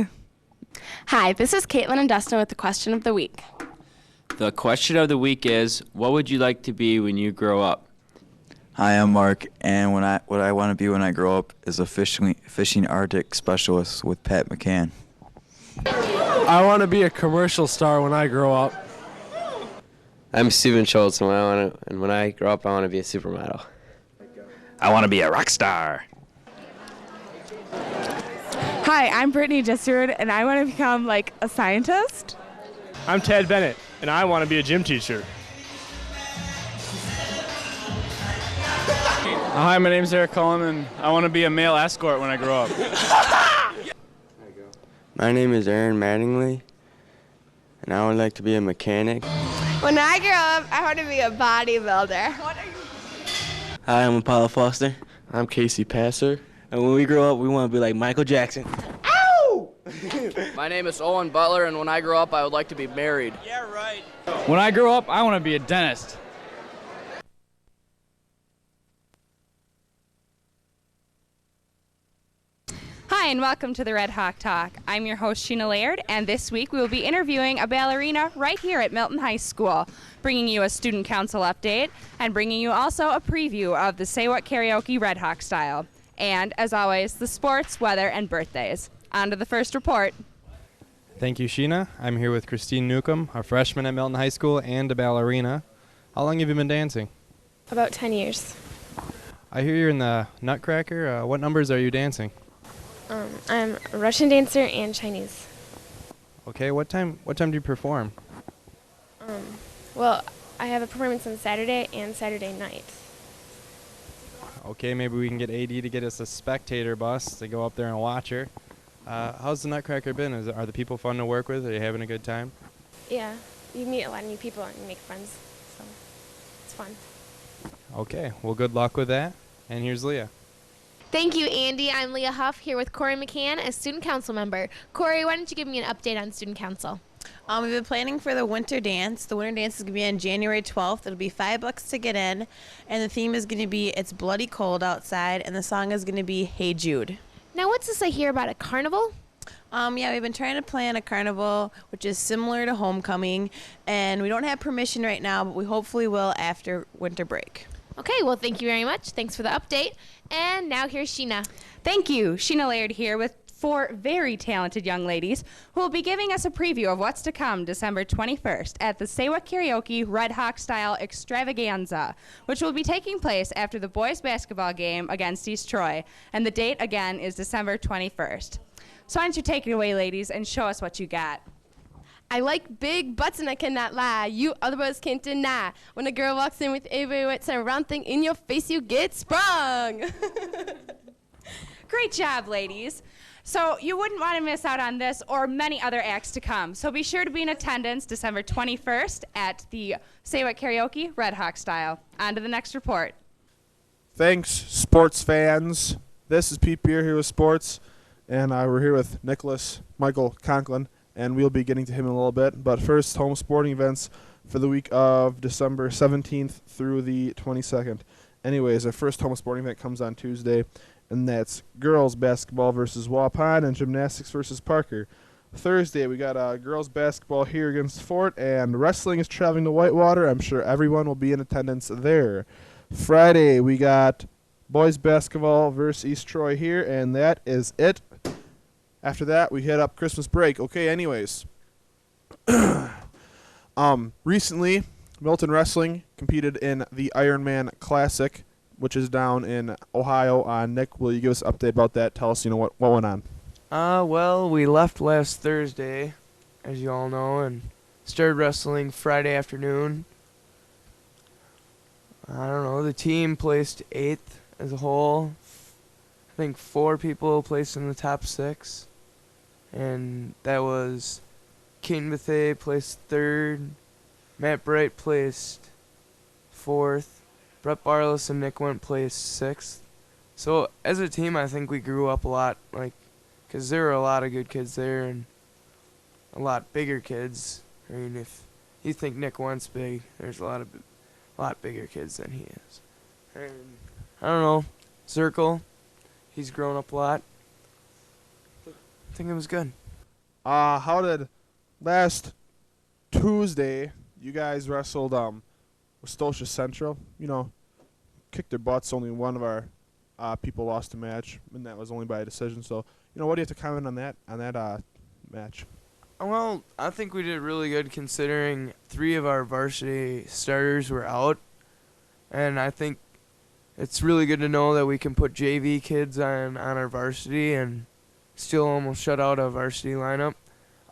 Hi, this is Caitlin and Dustin with the question of the week. The question of the week is, what would you like to be when you grow up? Hi, I'm Mark, and what I want to be when I grow up is a fishing Arctic specialist with Pat McCann. I want to be a commercial star when I grow up. I'm Steven Schultz, and when I grow up, I want to be a supermodel. I want to be a rock star. Hi, I'm Brittany Jesurud, and I want to become like a scientist. I'm Ted Bennett, and I want to be a gym teacher. Hi, my name's Eric Cullen, and I want to be a male escort when I grow up. My name is Aaron Mattingly, and I would like to be a mechanic. When I grow up, I want to be a bodybuilder. Hi, I'm Apollo Foster. I'm Casey Passer. And when we grow up, we want to be like Michael Jackson. Ow! My name is Owen Butler, and when I grow up, I would like to be married. Yeah, right. When I grow up, I want to be a dentist. Hi, and welcome to the Red Hawk Talk. I'm your host, Sheena Laird, and this week we will be interviewing a ballerina right here at Milton High School, bringing you a student council update, and bringing you also a preview of the Say What Karaoke Red Hawk style. And, as always, the sports, weather, and birthdays. On to the first report. Thank you, Sheena. I'm here with Christine Newcomb, a freshman at Milton High School and a ballerina. How long have you been dancing? About 10 years. I hear you're in the Nutcracker. What numbers are you dancing? I'm a Russian dancer and Chinese. Okay, what time do you perform? Well, I have a performance on Saturday and Saturday night. Okay, maybe we can get AD to get us a spectator bus to go up there and watch her. How's the Nutcracker been? Are the people fun to work with? Are you having a good time? Yeah, you meet a lot of new people and you make friends, so it's fun. Okay, well, good luck with that. And here's Leah. Thank you, Andy. I'm Leah Huff here with Corey McCann as student council member. Corey, why don't you give me an update on student council? We've been planning for the winter dance. The winter dance is going to be on January 12th. It'll be $5 to get in, and the theme is going to be It's Bloody Cold Outside, and the song is going to be Hey Jude. Now, what's this I hear about a carnival? Yeah, we've been trying to plan a carnival, which is similar to homecoming, and we don't have permission right now, but we hopefully will after winter break. Okay, well, thank you very much. Thanks for the update. And now here's Sheena. Thank you. Sheena Laird here with 4 very talented young ladies who will be giving us a preview of what's to come December 21st at the Say What Karaoke Red Hawk Style Extravaganza, which will be taking place after the boys' basketball game against East Troy. And the date, again, is December 21st. So why don't you take it away, ladies, and show us what you got. I like big butts and I cannot lie. You other boys can't deny. When a girl walks in with a very wet and round thing in your face, you get sprung. Great job, ladies. So you wouldn't want to miss out on this or many other acts to come. So be sure to be in attendance December 21st at the Say What Karaoke Red Hawk Style. On to the next report. Thanks, sports fans. This is Pete Bier here with sports, and we're here with Nicholas Michael Conklin, and we'll be getting to him in a little bit. But first, home sporting events for the week of December 17th through the 22nd. Anyways, our first home sporting event comes on Tuesday, and that's girls basketball versus Waupun and gymnastics versus Parker. Thursday, we got girls basketball here against Fort, and wrestling is traveling to Whitewater. I'm sure everyone will be in attendance there. Friday, we got boys basketball versus East Troy here, and that is it. After that, we hit up Christmas break. Okay, anyways. Recently, Milton Wrestling competed in the Ironman Classic, which is down in Ohio. Nick, will you give us an update about that? Tell us, what went on. Well, we left last Thursday, as you all know, and started wrestling Friday afternoon. I don't know, the team placed 8th as a whole. I think 4 people placed in the top 6. And that was Keaton Bethea placed 3rd, Matt Bright placed 4th, Brett Barless and Nick Went placed 6th. So as a team, I think we grew up a lot, because there were a lot of good kids there and a lot bigger kids. I mean, if you think Nick Went's big, there's a lot bigger kids than he is. And I don't know, Circle, he's grown up a lot. I think it was good. How did last Tuesday you guys wrestled with Stosha Central? Kicked their butts. Only one of our people lost the match, and that was only by a decision. So, what do you have to comment on that match? Well, I think we did really good considering 3 of our varsity starters were out. And I think it's really good to know that we can put JV kids on our varsity and still almost shut out a varsity lineup.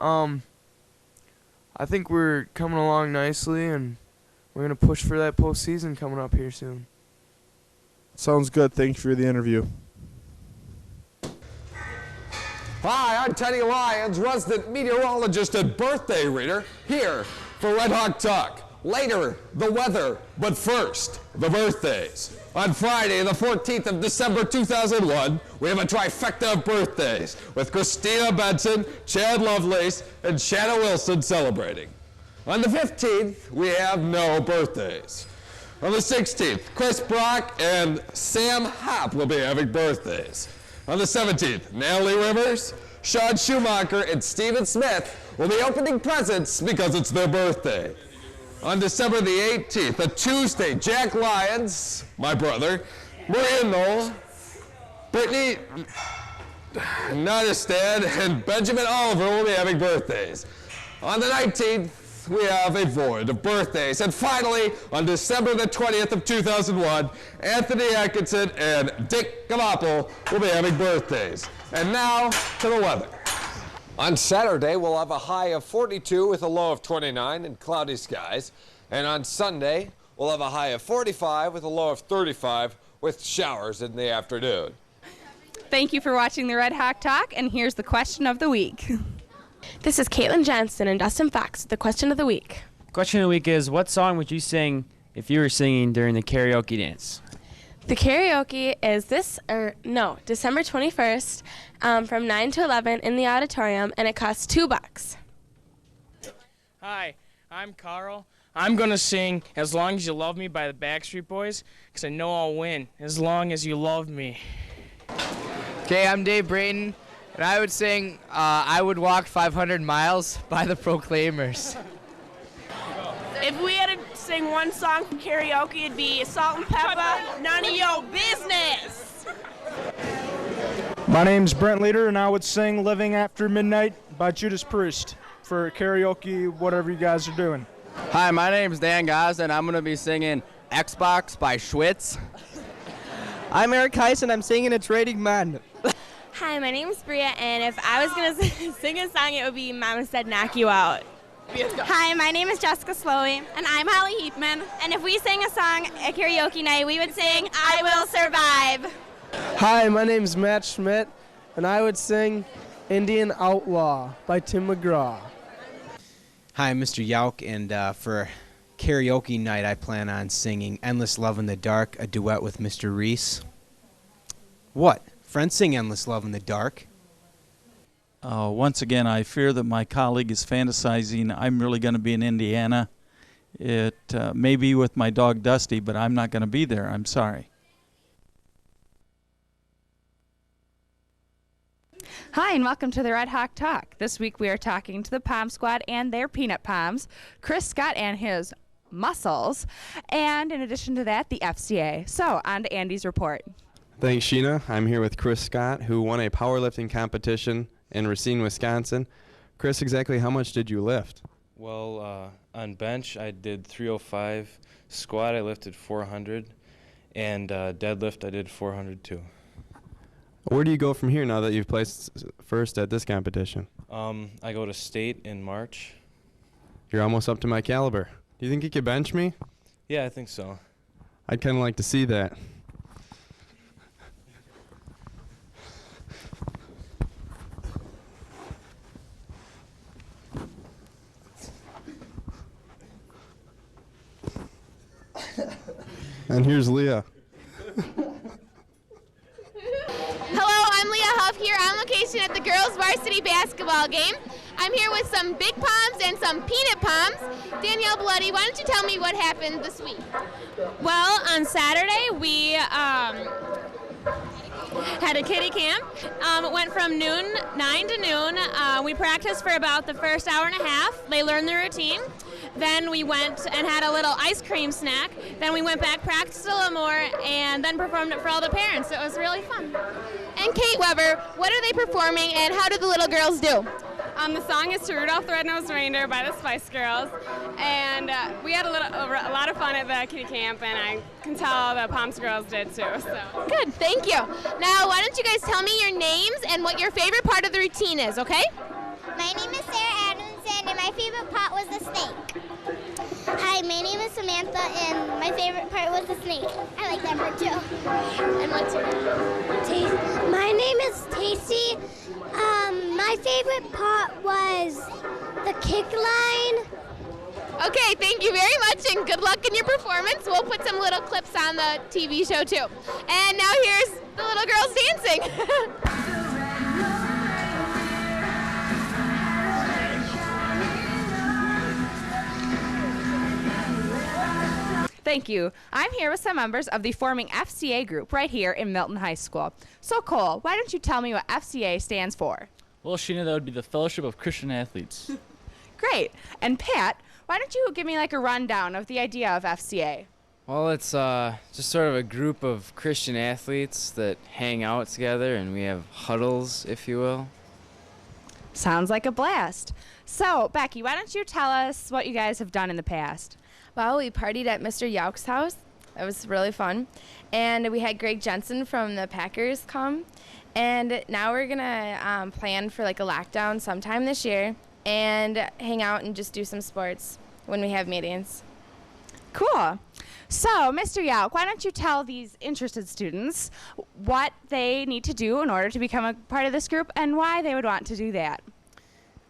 I think we're coming along nicely, and we're going to push for that postseason coming up here soon. Sounds good. Thank you for the interview. Hi, I'm Teddy Lyons, resident meteorologist and birthday reader, here for Red Hawk Talk. Later, the weather, but first, the birthdays. On Friday, the 14th of December 2001, we have a trifecta of birthdays, with Christina Benson, Chad Lovelace, and Shanna Wilson celebrating. On the 15th, we have no birthdays. On the 16th, Chris Brock and Sam Hopp will be having birthdays. On the 17th, Natalie Rivers, Sean Schumacher, and Steven Smith will be opening presents because it's their birthday. On December the 18th, a Tuesday, Jack Lyons, my brother, Maria Knoll, Brittany Nodestad, and Benjamin Oliver will be having birthdays. On the 19th, we have a void of birthdays. And finally, on December the 20th of 2001, Anthony Atkinson and Dick Gamapel will be having birthdays. And now to the weather. On Saturday, we'll have a high of 42 with a low of 29 and cloudy skies. And on Sunday, we'll have a high of 45 with a low of 35 with showers in the afternoon. Thank you for watching the Red Hawk Talk, and here's the question of the week. This is Caitlin Johnston and Dustin Fox, the question of the week. Question of the week is, what song would you sing if you were singing during the karaoke dance? The karaoke is December 21st from 9 to 11 in the auditorium, and it costs $2. Hi, I'm Carl. I'm going to sing As Long As You Love Me by the Backstreet Boys, because I know I'll win, as long as you love me. Okay, I'm Dave Brayton, and I would sing I Would Walk 500 Miles by the Proclaimers. If we had to sing one song for karaoke, it'd be Salt and Pepper, None of Your Business. My name's Brent Leader, and I would sing Living After Midnight by Judas Priest for karaoke, whatever you guys are doing. Hi, my name's Dan Goss, and I'm going to be singing Xbox by Schwitz. I'm Eric Heiss, and I'm singing It's Raining Men. Hi, my name is Bria, and if I was going to sing a song, it would be Mama Said Knock You Out. Hi, my name is Jessica Slowey. And I'm Holly Heathman. And if we sang a song at karaoke night, we would sing I Will Survive. Hi, my name's Matt Schmidt, and I would sing Indian Outlaw by Tim McGraw. Hi, I'm Mr. Yauk, and for karaoke night, I plan on singing Endless Love in the Dark, a duet with Mr. Reese. What? Friends sing Endless Love in the Dark. Once again, I fear that my colleague is fantasizing I'm really going to be in Indiana. It may be with my dog Dusty, but I'm not going to be there. I'm sorry. Hi, and welcome to the Red Hawk Talk. This week we are talking to the Pom Squad and their Peanut Poms, Chris Scott and his muscles, and in addition to that, the FCA. So, on to Andy's report. Thanks, Sheena. I'm here with Chris Scott, who won a powerlifting competition in Racine, Wisconsin. Chris, exactly how much did you lift? Well, on bench, I did 305. Squat, I lifted 400. And deadlift, I did 400 too. Where do you go from here now that you've placed first at this competition? I go to state in March. You're almost up to my caliber. Do you think you could bench me? Yeah, I think so. I'd kind of like to see that. And here's Leah. Hello, I'm Leah Huff here on location at the girls' varsity basketball game. I'm here with some big palms and some peanut palms. Danielle Bloody, why don't you tell me what happened this week? Well, on Saturday, we had a kiddie camp. It went from 9 to noon. We practiced for about the first hour and a half. They learned the routine. Then we went and had a little ice cream snack. Then we went back, practiced a little more, and then performed it for all the parents. It was really fun. And Kate Weber, what are they performing and how do the little girls do? The song is "To Rudolph the Red-Nosed Reindeer" by the Spice Girls, and we had a lot of fun at the kiddie camp, and I can tell the Palms girls did too. So Good, thank you. Now, why don't you guys tell me your names and what your favorite part of the routine is, okay? My name is Sarah Adamson, and my favorite part was the snake. Hi, my name is Samantha, and my favorite part was the snake. I like that part too. And what's your name? My name is Tacy. My favorite part was the kick line. Okay, thank you very much and good luck in your performance. We'll put some little clips on the TV show too. And now here's the little girls dancing. Thank you. I'm here with some members of the forming FCA group right here in Milton High School. So Cole, why don't you tell me what FCA stands for? Well, Sheena, that would be the Fellowship of Christian Athletes. Great. And Pat, why don't you give me like a rundown of the idea of FCA? Well, it's just sort of a group of Christian athletes that hang out together, and we have huddles, if you will. Sounds like a blast. So, Becky, why don't you tell us what you guys have done in the past? Well, we partied at Mr. Yauk's house. That was really fun. And we had Greg Jensen from the Packers come. And now we're going to plan for like a lockdown sometime this year and hang out and just do some sports when we have meetings. Cool. So, Mr. Yauk, why don't you tell these interested students what they need to do in order to become a part of this group and why they would want to do that?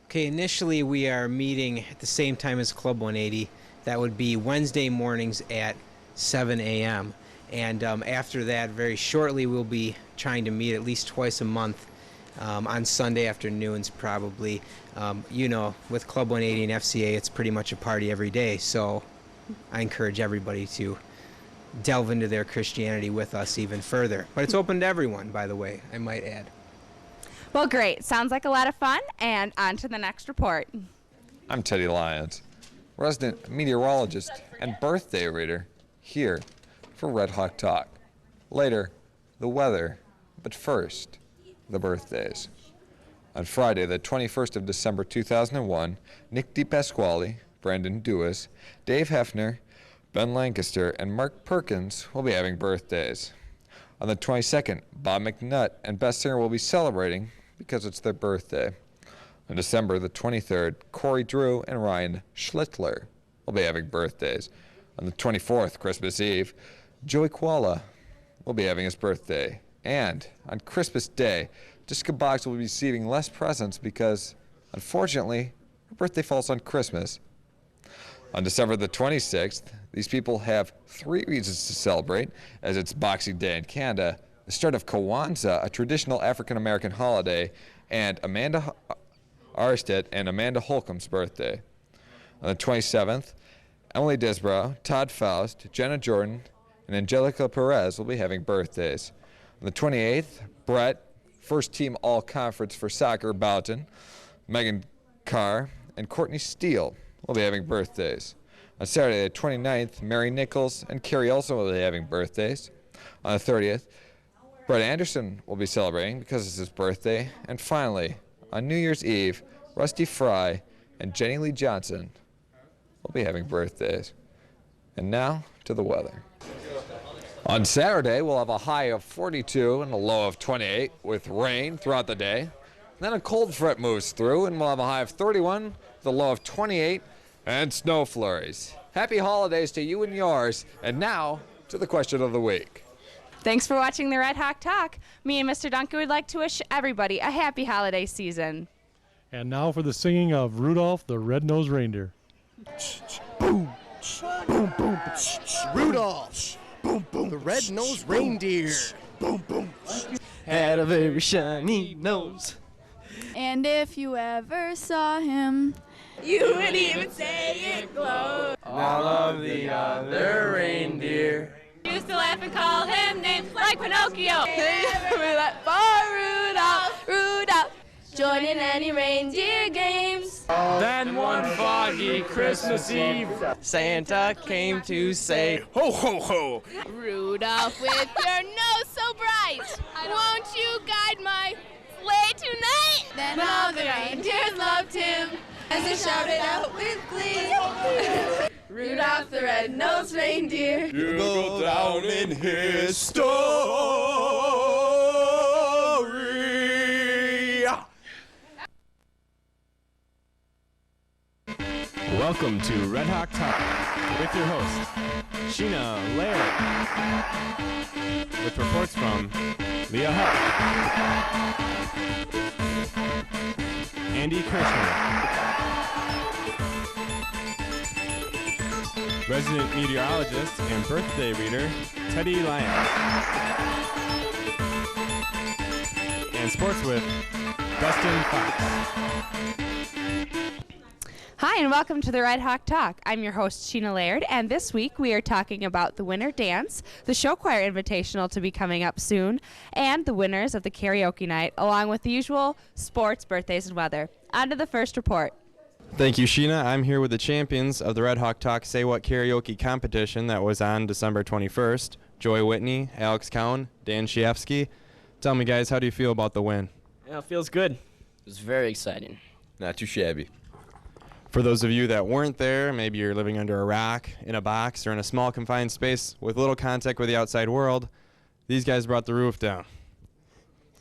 Okay, initially we are meeting at the same time as Club 180. That would be Wednesday mornings at 7 a.m. And after that, very shortly, we'll be trying to meet at least twice a month on Sunday afternoons probably. With Club 180 and FCA, it's pretty much a party every day. So I encourage everybody to delve into their Christianity with us even further. But it's open to everyone, by the way, I might add. Well, great. Sounds like a lot of fun. And on to the next report. I'm Teddy Lyons, resident meteorologist and birthday reader here for Red Hawk Talk. Later, the weather, but first, the birthdays. On Friday, the 21st of December 2001, Nick DePasquale, Brandon Dewis, Dave Hefner, Ben Lancaster, and Mark Perkins will be having birthdays. On the 22nd, Bob McNutt and Beth Singer will be celebrating because it's their birthday. On December the 23rd, Corey Drew and Ryan Schlittler will be having birthdays. On the 24th, Christmas Eve, Joey Koala will be having his birthday. And on Christmas Day, Jessica Boggs will be receiving less presents because, unfortunately, her birthday falls on Christmas. On December the 26th, these people have 3 reasons to celebrate, as it's Boxing Day in Canada, the start of Kwanzaa, a traditional African-American holiday, and Amanda Arstead and Amanda Holcomb's birthday. On the 27th, Emily Disbrow, Todd Faust, Jenna Jordan, and Angelica Perez will be having birthdays. On the 28th, Brett, first team all-conference for soccer, Boughton, Megan Carr, and Courtney Steele will be having birthdays. On Saturday the 29th, Mary Nichols and Carrie Olson will be having birthdays. On the 30th, Brett Anderson will be celebrating because it's his birthday. And finally, on New Year's Eve, Rusty Fry and Jenny Lee Johnson will be having birthdays. And now to the weather. On Saturday, we'll have a high of 42 and a low of 28 with rain throughout the day. Then a cold front moves through and we'll have a high of 31 with a low of 28 and snow flurries. Happy holidays to you and yours. And now to the question of the week. Thanks for watching the Red Hawk Talk. Me and Mr. Duncan would like to wish everybody a happy holiday season. And now for the singing of Rudolph the Red-Nosed Reindeer. Boom, boom, boom. Rudolph, boom, boom. The red-nosed reindeer. Boom, boom. Had a very shiny nose. And if you ever saw him, You would even say it glowed. All of the other reindeer Used to laugh and call him names like Pinocchio. we're like, "Boy, Rudolph, Rudolph, join in any reindeer games." Then one foggy Christmas Eve, Santa came to say, ho, ho, ho. Rudolph, with your nose so bright, won't you guide my sleigh tonight? Then all the reindeers loved him as they shouted out with glee. Rudolph the red-nosed reindeer. You go down in history. Welcome to Red Hawk Talk with your host, Sheena, Laird, with reports from Leah Huff, Andy Kirshner, resident meteorologist and birthday reader, Teddy Lyons, and sports with Dustin Fox. Hi, and welcome to the Red Hawk Talk. I'm your host, Sheena Laird, and this week we are talking about the winter dance, the show choir invitational to be coming up soon, and the winners of the karaoke night, along with the usual sports, birthdays, and weather. On to the first report. Thank you, Sheena. I'm here with the champions of the Red Hawk Talk Say What karaoke competition that was on December 21st. Joy Whitney, Alex Cowan, Dan Shiefsky. Tell me, guys, how do you feel about the win? Yeah, it feels good. It was very exciting. Not too shabby. For those of you that weren't there, maybe you're living under a rock, in a box, or in a small confined space with little contact with the outside world, these guys brought the roof down.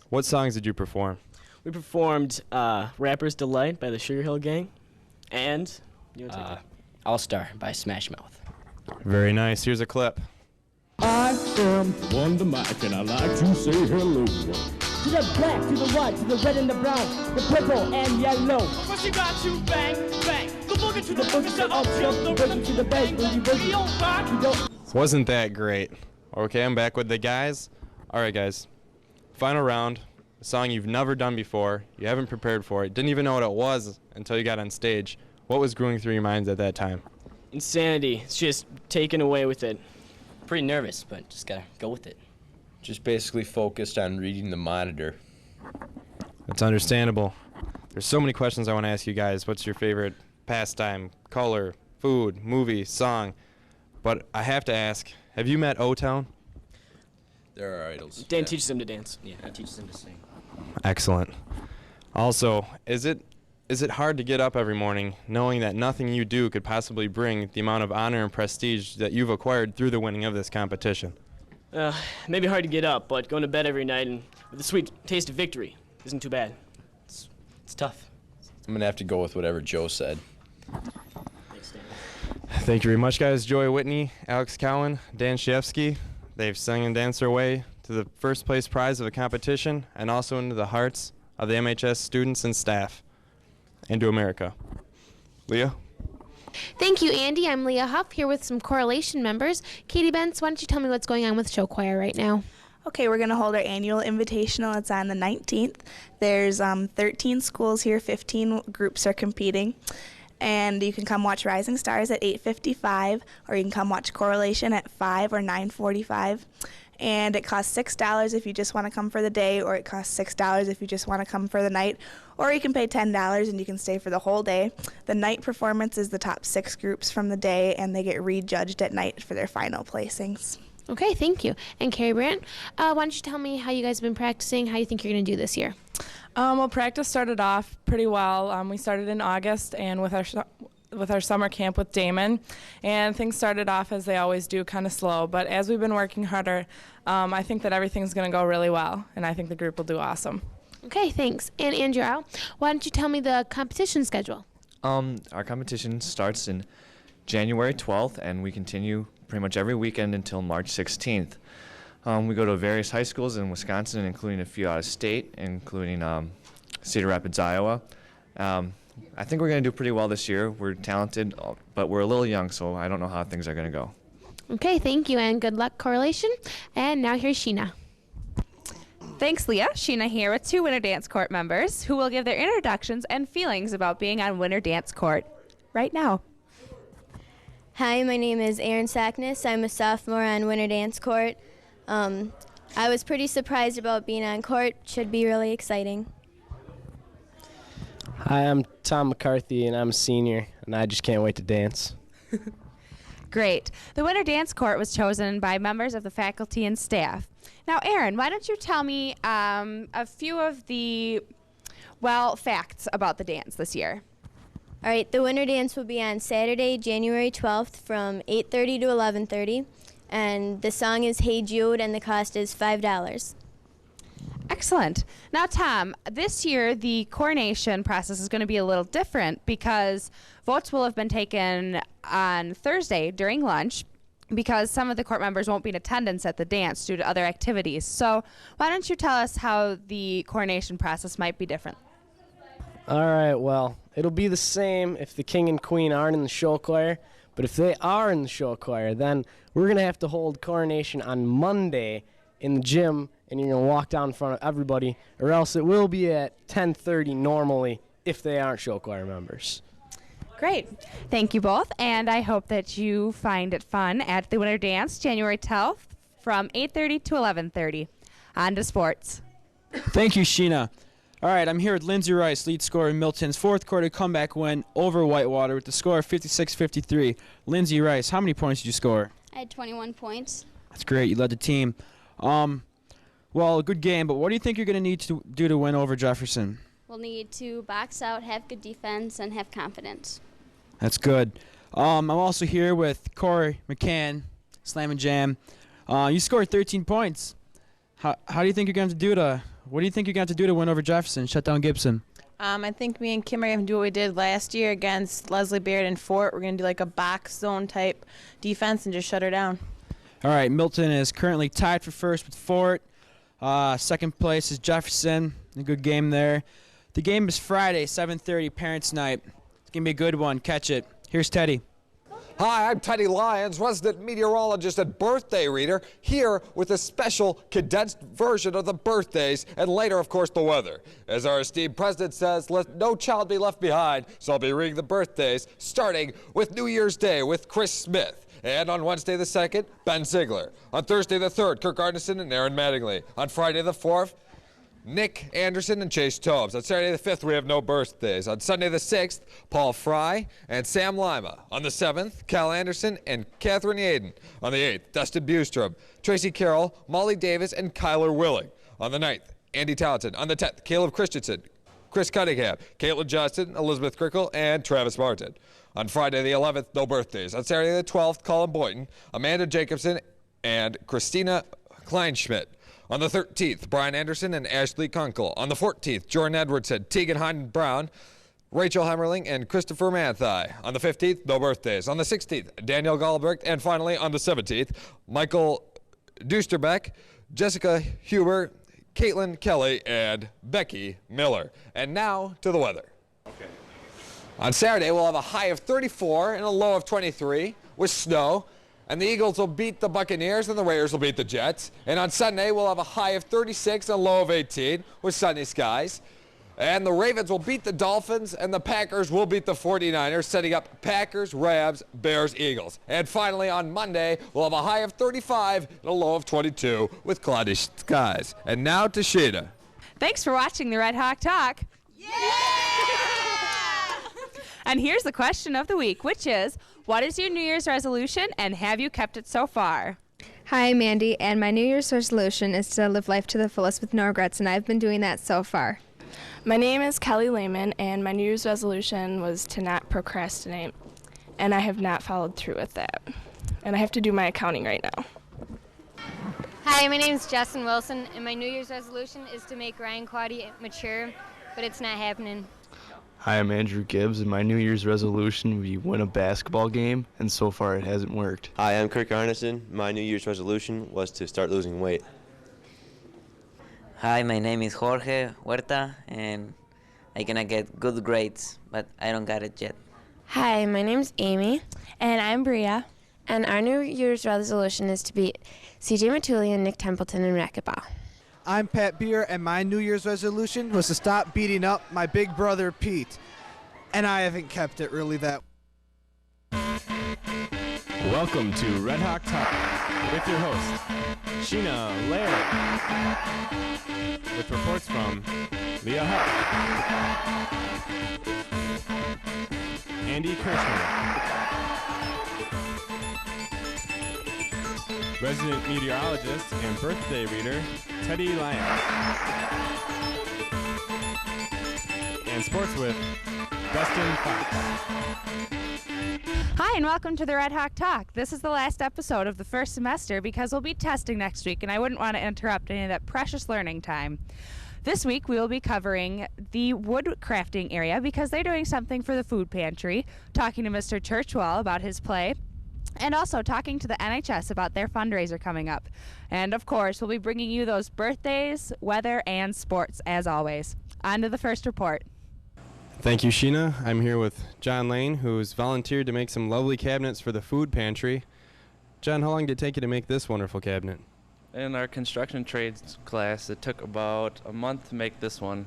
What songs did you perform? We performed Rapper's Delight by the Sugar Hill Gang, and you want to take it? All-Star by Smash Mouth. Very nice. Here's a clip. I am Wonder Mike, and I like to say hello. To the black, to the white, to the red and the brown, the purple and yellow. First you got to bang, bang. The boogie to the boogie, boogie, up to the rhythm, to the bass, boogie, we don't rock. You don't. Wasn't that great? Okay, I'm back with the guys. All right, guys. Final round. A song you've never done before. You haven't prepared for it. Didn't even know what it was until you got on stage. What was going through your minds at that time? Insanity. It's just taken away with it. Pretty nervous, but just gotta go with it. Just basically focused on reading the monitor. That's understandable. There's so many questions I want to ask you guys. What's your favorite pastime, color, food, movie, song? But I have to ask, have you met O-Town? There are idols. Dan teaches him to dance. Yeah, he teaches him to sing. Excellent. Also, is it hard to get up every morning knowing that nothing you do could possibly bring the amount of honor and prestige that you've acquired through the winning of this competition? Maybe hard to get up, but going to bed every night and with the sweet taste of victory isn't too bad. It's tough. I'm going to have to go with whatever Joe said. Thank you very much, guys. Joy Whitney, Alex Cowan, Dan Shiefsky. They've sung and danced their way to the first place prize of the competition and also into the hearts of the MHS students and staff and to America. Leah? Thank you, Andy. I'm Leah Huff here with some correlation members. Katie Benz, why don't you tell me what's going on with show choir right now? Okay, we're going to hold our annual invitational. It's on the 19th. There's 13 schools here, 15 groups are competing. And you can come watch Rising Stars at 8:55, or you can come watch Correlation at 5 or 9:45. And it costs $6 if you just want to come for the day, or it costs $6 if you just want to come for the night, or you can pay $10 and you can stay for the whole day. The night performance is the top 6 groups from the day, and they get rejudged at night for their final placings. Okay, thank you. And Carrie Brandt, why don't you tell me how you guys have been practicing, how you think you're going to do this year? Well, practice started off pretty well. We started in August and with our summer camp with Damon, and things started off as they always do, kind of slow. But as we've been working harder, I think that everything's going to go really well, and I think the group will do awesome. Okay, thanks. And Andrew, why don't you tell me the competition schedule? Our competition starts in January 12th, and we continue pretty much every weekend until March 16th. We go to various high schools in Wisconsin, including a few out of state, including Cedar Rapids, Iowa. I think we're going to do pretty well this year. We're talented, but we're a little young, so I don't know how things are going to go. Okay, thank you, and good luck, Correlation. And now here's Sheena. Thanks, Leah. Sheena here with 2 Winter Dance Court members who will give their introductions and feelings about being on Winter Dance Court right now. Hi, my name is Erin Sackness. I'm a sophomore on Winter Dance Court. I was pretty surprised about being on court. Should be really exciting. Hi, I'm Tom McCarthy, and I'm a senior, and I just can't wait to dance. Great. The Winter Dance Court was chosen by members of the faculty and staff. Now, Erin, why don't you tell me a few of the, facts about the dance this year? All right, the Winter Dance will be on Saturday, January 12th from 8:30 to 11:30, and the song is Hey Jude, and the cost is $5. Excellent. Now, Tom, this year the coronation process is going to be a little different because votes will have been taken on Thursday during lunch because some of the court members won't be in attendance at the dance due to other activities. So why don't you tell us how the coronation process might be different? All right, well, it'll be the same if the king and queen aren't in the show choir, but if they are in the show choir, then we're going to have to hold coronation on Monday in the gym, and you're going to walk down in front of everybody, or else it will be at 10:30 normally if they aren't show choir members. Great. Thank you both, and I hope that you find it fun at the Winter Dance January 12th from 8:30 to 11:30. On to sports. Thank you, Sheena. All right, I'm here with Lindsey Rice, lead scorer in Milton's fourth quarter comeback win over Whitewater with the score of 56-53. Lindsey Rice, how many points did you score? I had 21 points. That's great. You led the team. Well, a good game, but what do you think you're going to need to do to win over Jefferson? We'll need to box out, have good defense, and have confidence. That's good. I'm also here with Corey McCann, Slam and Jam. You scored 13 points. How do you think you're going to do what do you think you're going to do to win over Jefferson, shut down Gibson? I think me and Kim are going to do what we did last year against Leslie Baird and Fort. We're going to do like a box zone type defense and just shut her down. All right, Milton is currently tied for first with Fort. Second place is Jefferson. A good game there. The game is Friday, 7:30, Parents' Night. It's going to be a good one. Catch it. Here's Teddy. Hi, I'm Teddy Lyons, resident meteorologist and birthday reader, here with a special condensed version of the birthdays and later, of course, the weather. As our esteemed president says, let no child be left behind, so I'll be reading the birthdays, starting with New Year's Day with Chris Smith. And on Wednesday the 2nd, Ben Ziegler. On Thursday the 3rd, Kirk Arneson and Aaron Mattingly. On Friday the 4th, Nick Anderson and Chase Tobes. On Saturday the 5th, we have no birthdays. On Sunday the 6th, Paul Fry and Sam Lima. On the 7th, Cal Anderson and Catherine Yaden. On the 8th, Dustin Bustrom, Tracy Carroll, Molly Davis, and Kyler Willing. On the 9th, Andy Townsend. On the 10th, Caleb Christensen, Chris Cunningham, Caitlin Justin, Elizabeth Crickle, and Travis Martin. On Friday the 11th, no birthdays. On Saturday the 12th, Colin Boynton, Amanda Jacobson, and Christina Kleinschmidt. On the 13th, Brian Anderson and Ashley Kunkel. On the 14th, Jordan Edwardson, Tegan Hyden Brown, Rachel Hemmerling, and Christopher Manthai. On the 15th, no birthdays. On the 16th, Danielle Galbrecht. And finally, on the 17th, Michael Dusterbeck, Jessica Huber, Caitlin Kelly, and Becky Miller. And now to the weather. Okay. On Saturday, we'll have a high of 34 and a low of 23 with snow. And the Eagles will beat the Buccaneers and the Raiders will beat the Jets. And on Sunday, we'll have a high of 36 and a low of 18 with sunny skies. And the Ravens will beat the Dolphins and the Packers will beat the 49ers, setting up Packers, Rams, Bears, Eagles. And finally, on Monday, we'll have a high of 35 and a low of 22 with cloudy skies. And now to Sheena. Thanks for watching the Red Hawk Talk. Yeah! And here's the question of the week, which is, what is your New Year's resolution and have you kept it so far? Hi, I'm Mandy, and my New Year's resolution is to live life to the fullest with no regrets, and I've been doing that so far. My name is Kelly Lehman, and my New Year's resolution was to not procrastinate, and I have not followed through with that. And I have to do my accounting right now. Hi, my name is Justin Wilson, and my New Year's resolution is to make Ryan Quaddy mature, but it's not happening. Hi, I'm Andrew Gibbs, and my New Year's resolution would be win a basketball game, and so far it hasn't worked. Hi, I'm Kirk Arneson. My New Year's resolution was to start losing weight. Hi, my name is Jorge Huerta, and I'm gonna get good grades, but I don't got it yet. Hi, my name's Amy. And I'm Bria. And our New Year's resolution is to beat CJ Matuli and Nick Templeton in racquetball. I'm Pat Bier, and my New Year's resolution was to stop beating up my big brother Pete. And I haven't kept it really that. Welcome to Red Hawk Talk with your host, Sheena Laird, with reports from Leah Huff, Andy Kirschner, resident meteorologist and birthday reader, Teddy Lyons, and sports with Dustin Fox. Hi, and welcome to the Red Hawk Talk. This is the last episode of the first semester because we'll be testing next week, and I wouldn't want to interrupt any of that precious learning time. This week, we will be covering the wood crafting area because they're doing something for the food pantry, talking to Mr. Churchwell about his play, and also talking to the NHS about their fundraiser coming up. And of course, we'll be bringing you those birthdays, weather, and sports as always. On to the first report. Thank you, Sheena. I'm here with John Lane, who's volunteered to make some lovely cabinets for the food pantry. John, how long did it take you to make this wonderful cabinet? In our construction trades class, it took about a month to make this one,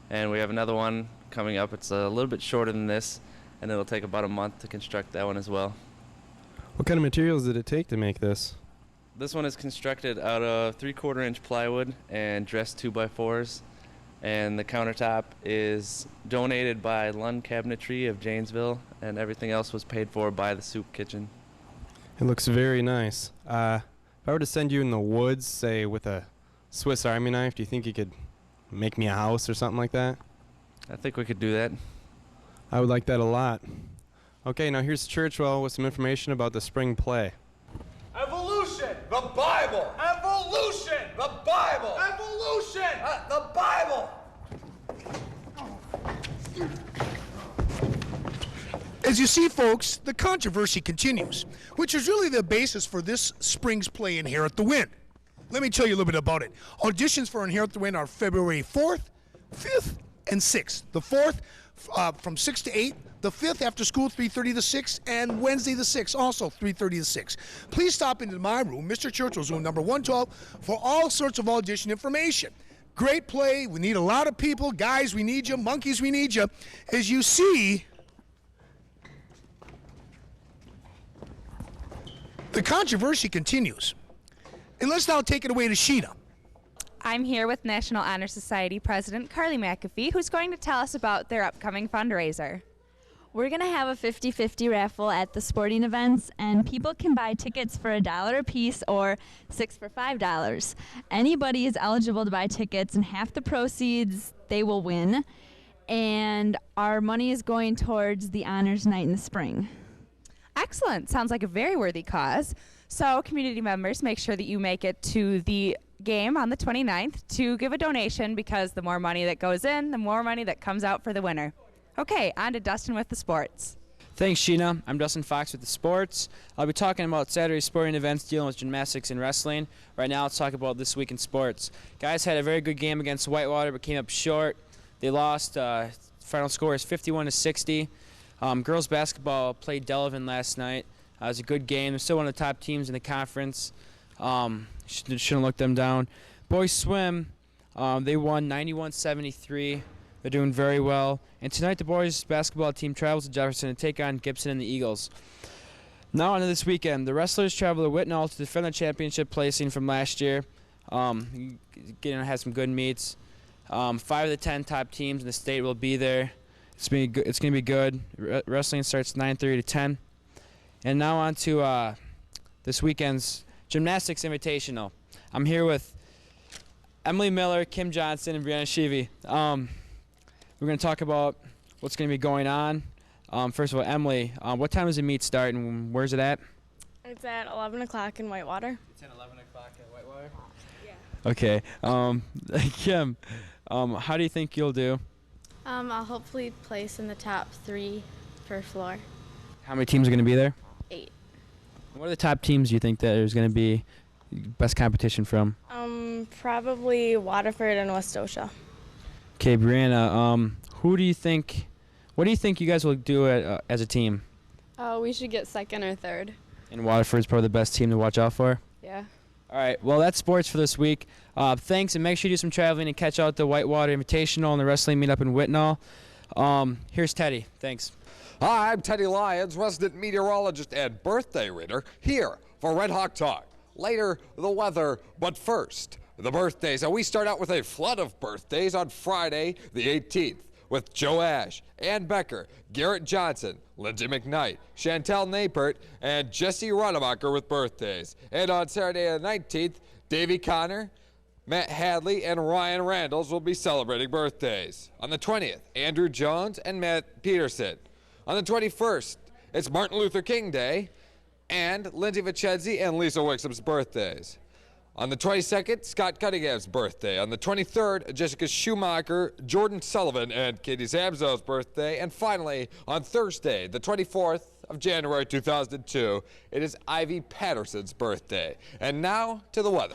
and we have another one coming up. It's a little bit shorter than this, and it'll take about a month to construct that one as well. What kind of materials did it take to make this? This one is constructed out of 3/4-inch plywood and dressed 2x4s, and the countertop is donated by Lund Cabinetry of Janesville, and everything else was paid for by the soup kitchen. It looks very nice. If I were to send you in the woods, say with a Swiss Army knife, do you think you could make me a house or something like that? I think we could do that. I would like that a lot. Okay, now here's Churchwell with some information about the spring play. Evolution! The Bible! Evolution! The Bible! Evolution! The Bible! As you see, folks, the controversy continues, which is really the basis for this spring's play, Inherit the Wind. Let me tell you a little bit about it. Auditions for Inherit the Wind are February 4th, 5th, and 6th. The 4th from 6 to 8, the 5th after school 3:30 to 6, and Wednesday the 6th also 3:30 to 6. Please stop into my room, Mr. Churchill's room, number 112, for all sorts of audition information. Great play. We need a lot of people. Guys, we need you. Monkeys, we need you. As you see, the controversy continues. And let's now take it away to Sheena. I'm here with National Honor Society President Carly McAfee, who's going to tell us about their upcoming fundraiser. We're going to have a 50-50 raffle at the sporting events, and people can buy tickets for $1 a piece or 6 for $5. Anybody is eligible to buy tickets, and half the proceeds they will win. And our money is going towards the Honors Night in the spring. Excellent. Sounds like a very worthy cause. So, community members, make sure that you make it to the game on the 29th to give a donation, because the more money that goes in, the more money that comes out for the winner. Okay, on to Dustin with the sports. Thanks, Sheena. I'm Dustin Fox with the sports. I'll be talking about Saturday's sporting events dealing with gymnastics and wrestling. Right now, let's talk about this week in sports. Guys had a very good game against Whitewater, but came up short. They lost. Final score is 51-60. Girls basketball played Delavan last night. It was a good game. They're still one of the top teams in the conference. Shouldn't look them down. Boys swim, they won 91-73. They're doing very well. And tonight the boys basketball team travels to Jefferson to take on Gibson and the Eagles. Now on to this weekend. The wrestlers travel to Whitnall to defend the championship placing from last year. Had some good meets. 5 of the 10 top teams in the state will be there. It's going to be good. Wrestling starts 9:30 to 10. And now on to this weekend's Gymnastics Invitational. I'm here with Emily Miller, Kim Johnson, and Brianna Sheevy. We're going to talk about what's going to be going on. First of all, Emily, what time does the meet start and where's it at? It's at 11 o'clock in Whitewater. It's at 11 o'clock in Whitewater? Yeah. Okay. Kim, how do you think you'll do? I'll hopefully place in the top 3 per floor. How many teams are going to be there? 8. What are the top teams you think that there's going to be best competition from? Probably Waterford and Westosha. Okay, Brianna, what do you think you guys will do as a team? We should get 2nd or 3rd. And Waterford's probably the best team to watch out for? Yeah. All right, well, that's sports for this week. Thanks, and make sure you do some traveling and catch out the Whitewater Invitational and the wrestling meetup in Whitnall. Here's Teddy. Thanks. Hi, I'm Teddy Lyons, resident meteorologist and birthday reader, here for Red Hawk Talk. Later, the weather, but first, the birthdays. And we start out with a flood of birthdays on Friday, the 18th, with Joe Ash, Ann Becker, Garrett Johnson, Lindsay McKnight, Chantel Napert, and Jesse Rademacher with birthdays. And on Saturday the 19th, Davey Connor, Matt Hadley, and Ryan Randalls will be celebrating birthdays. On the 20th, Andrew Jones and Matt Peterson. On the 21st, it's Martin Luther King Day, and Lindsay Vicenzi and Lisa Wixom's birthdays. On the 22nd, Scott Cunningham's birthday. On the 23rd, Jessica Schumacher, Jordan Sullivan, and Katie Zamzo's birthday. And finally, on Thursday, the 24th of January 2002, it is Ivy Patterson's birthday. And now to the weather.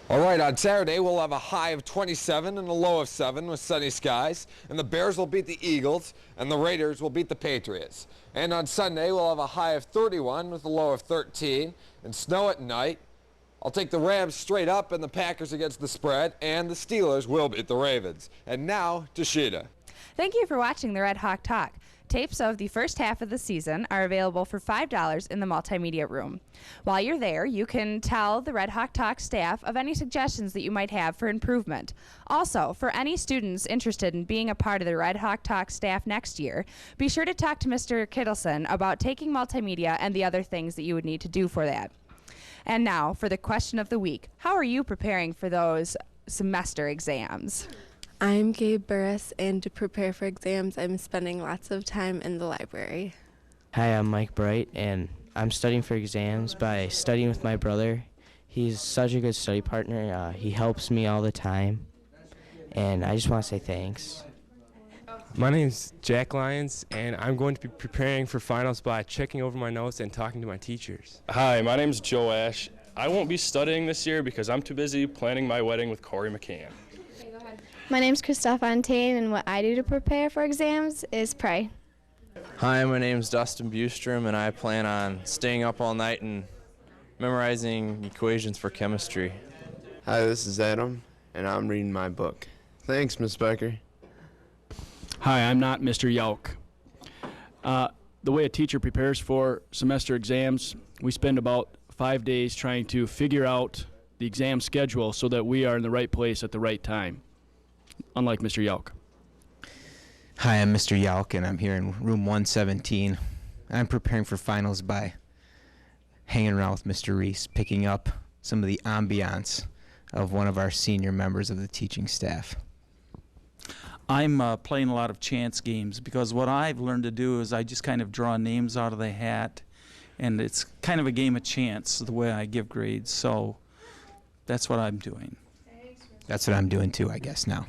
All right, on Saturday, we'll have a high of 27 and a low of 7 with sunny skies. And the Bears will beat the Eagles, and the Raiders will beat the Patriots. And on Sunday, we'll have a high of 31 with a low of 13 and snow at night. I'll take the Rams straight up and the Packers against the spread, and the Steelers will beat the Ravens. And now to Sheena. Thank you for watching the Red Hawk Talk. Tapes of the first half of the season are available for $5 in the multimedia room. While you're there, you can tell the Red Hawk Talk staff of any suggestions that you might have for improvement. Also, for any students interested in being a part of the Red Hawk Talk staff next year, be sure to talk to Mr. Kittleson about taking multimedia and the other things that you would need to do for that. And now for the question of the week. How are you preparing for those semester exams? I'm Gabe Burris, and to prepare for exams, I'm spending lots of time in the library. Hi, I'm Mike Bright, and I'm studying for exams by studying with my brother. He's such a good study partner. He helps me all the time, and I just want to say thanks. My name's Jack Lyons, and I'm going to be preparing for finals by checking over my notes and talking to my teachers. Hi, my name's Joe Ash. I won't be studying this year because I'm too busy planning my wedding with Corey McCann. My name's Christophe Fontaine, and what I do to prepare for exams is pray. Hi, my name's Dustin Bustrom, and I plan on staying up all night and memorizing equations for chemistry. Hi, this is Adam, and I'm reading my book. Thanks, Miss Becker. Hi, I'm not Mr. Yelk. The way a teacher prepares for semester exams, we spend about 5 days trying to figure out the exam schedule so that we are in the right place at the right time, unlike Mr. Yelk. Hi, I'm Mr. Yelk, and I'm here in room 117. I'm preparing for finals by hanging around with Mr. Reese, picking up some of the ambiance of one of our senior members of the teaching staff. I'm playing a lot of chance games because what I've learned to do is I just kind of draw names out of the hat, and it's kind of a game of chance the way I give grades, so that's what I'm doing. That's what I'm doing too, I guess, now.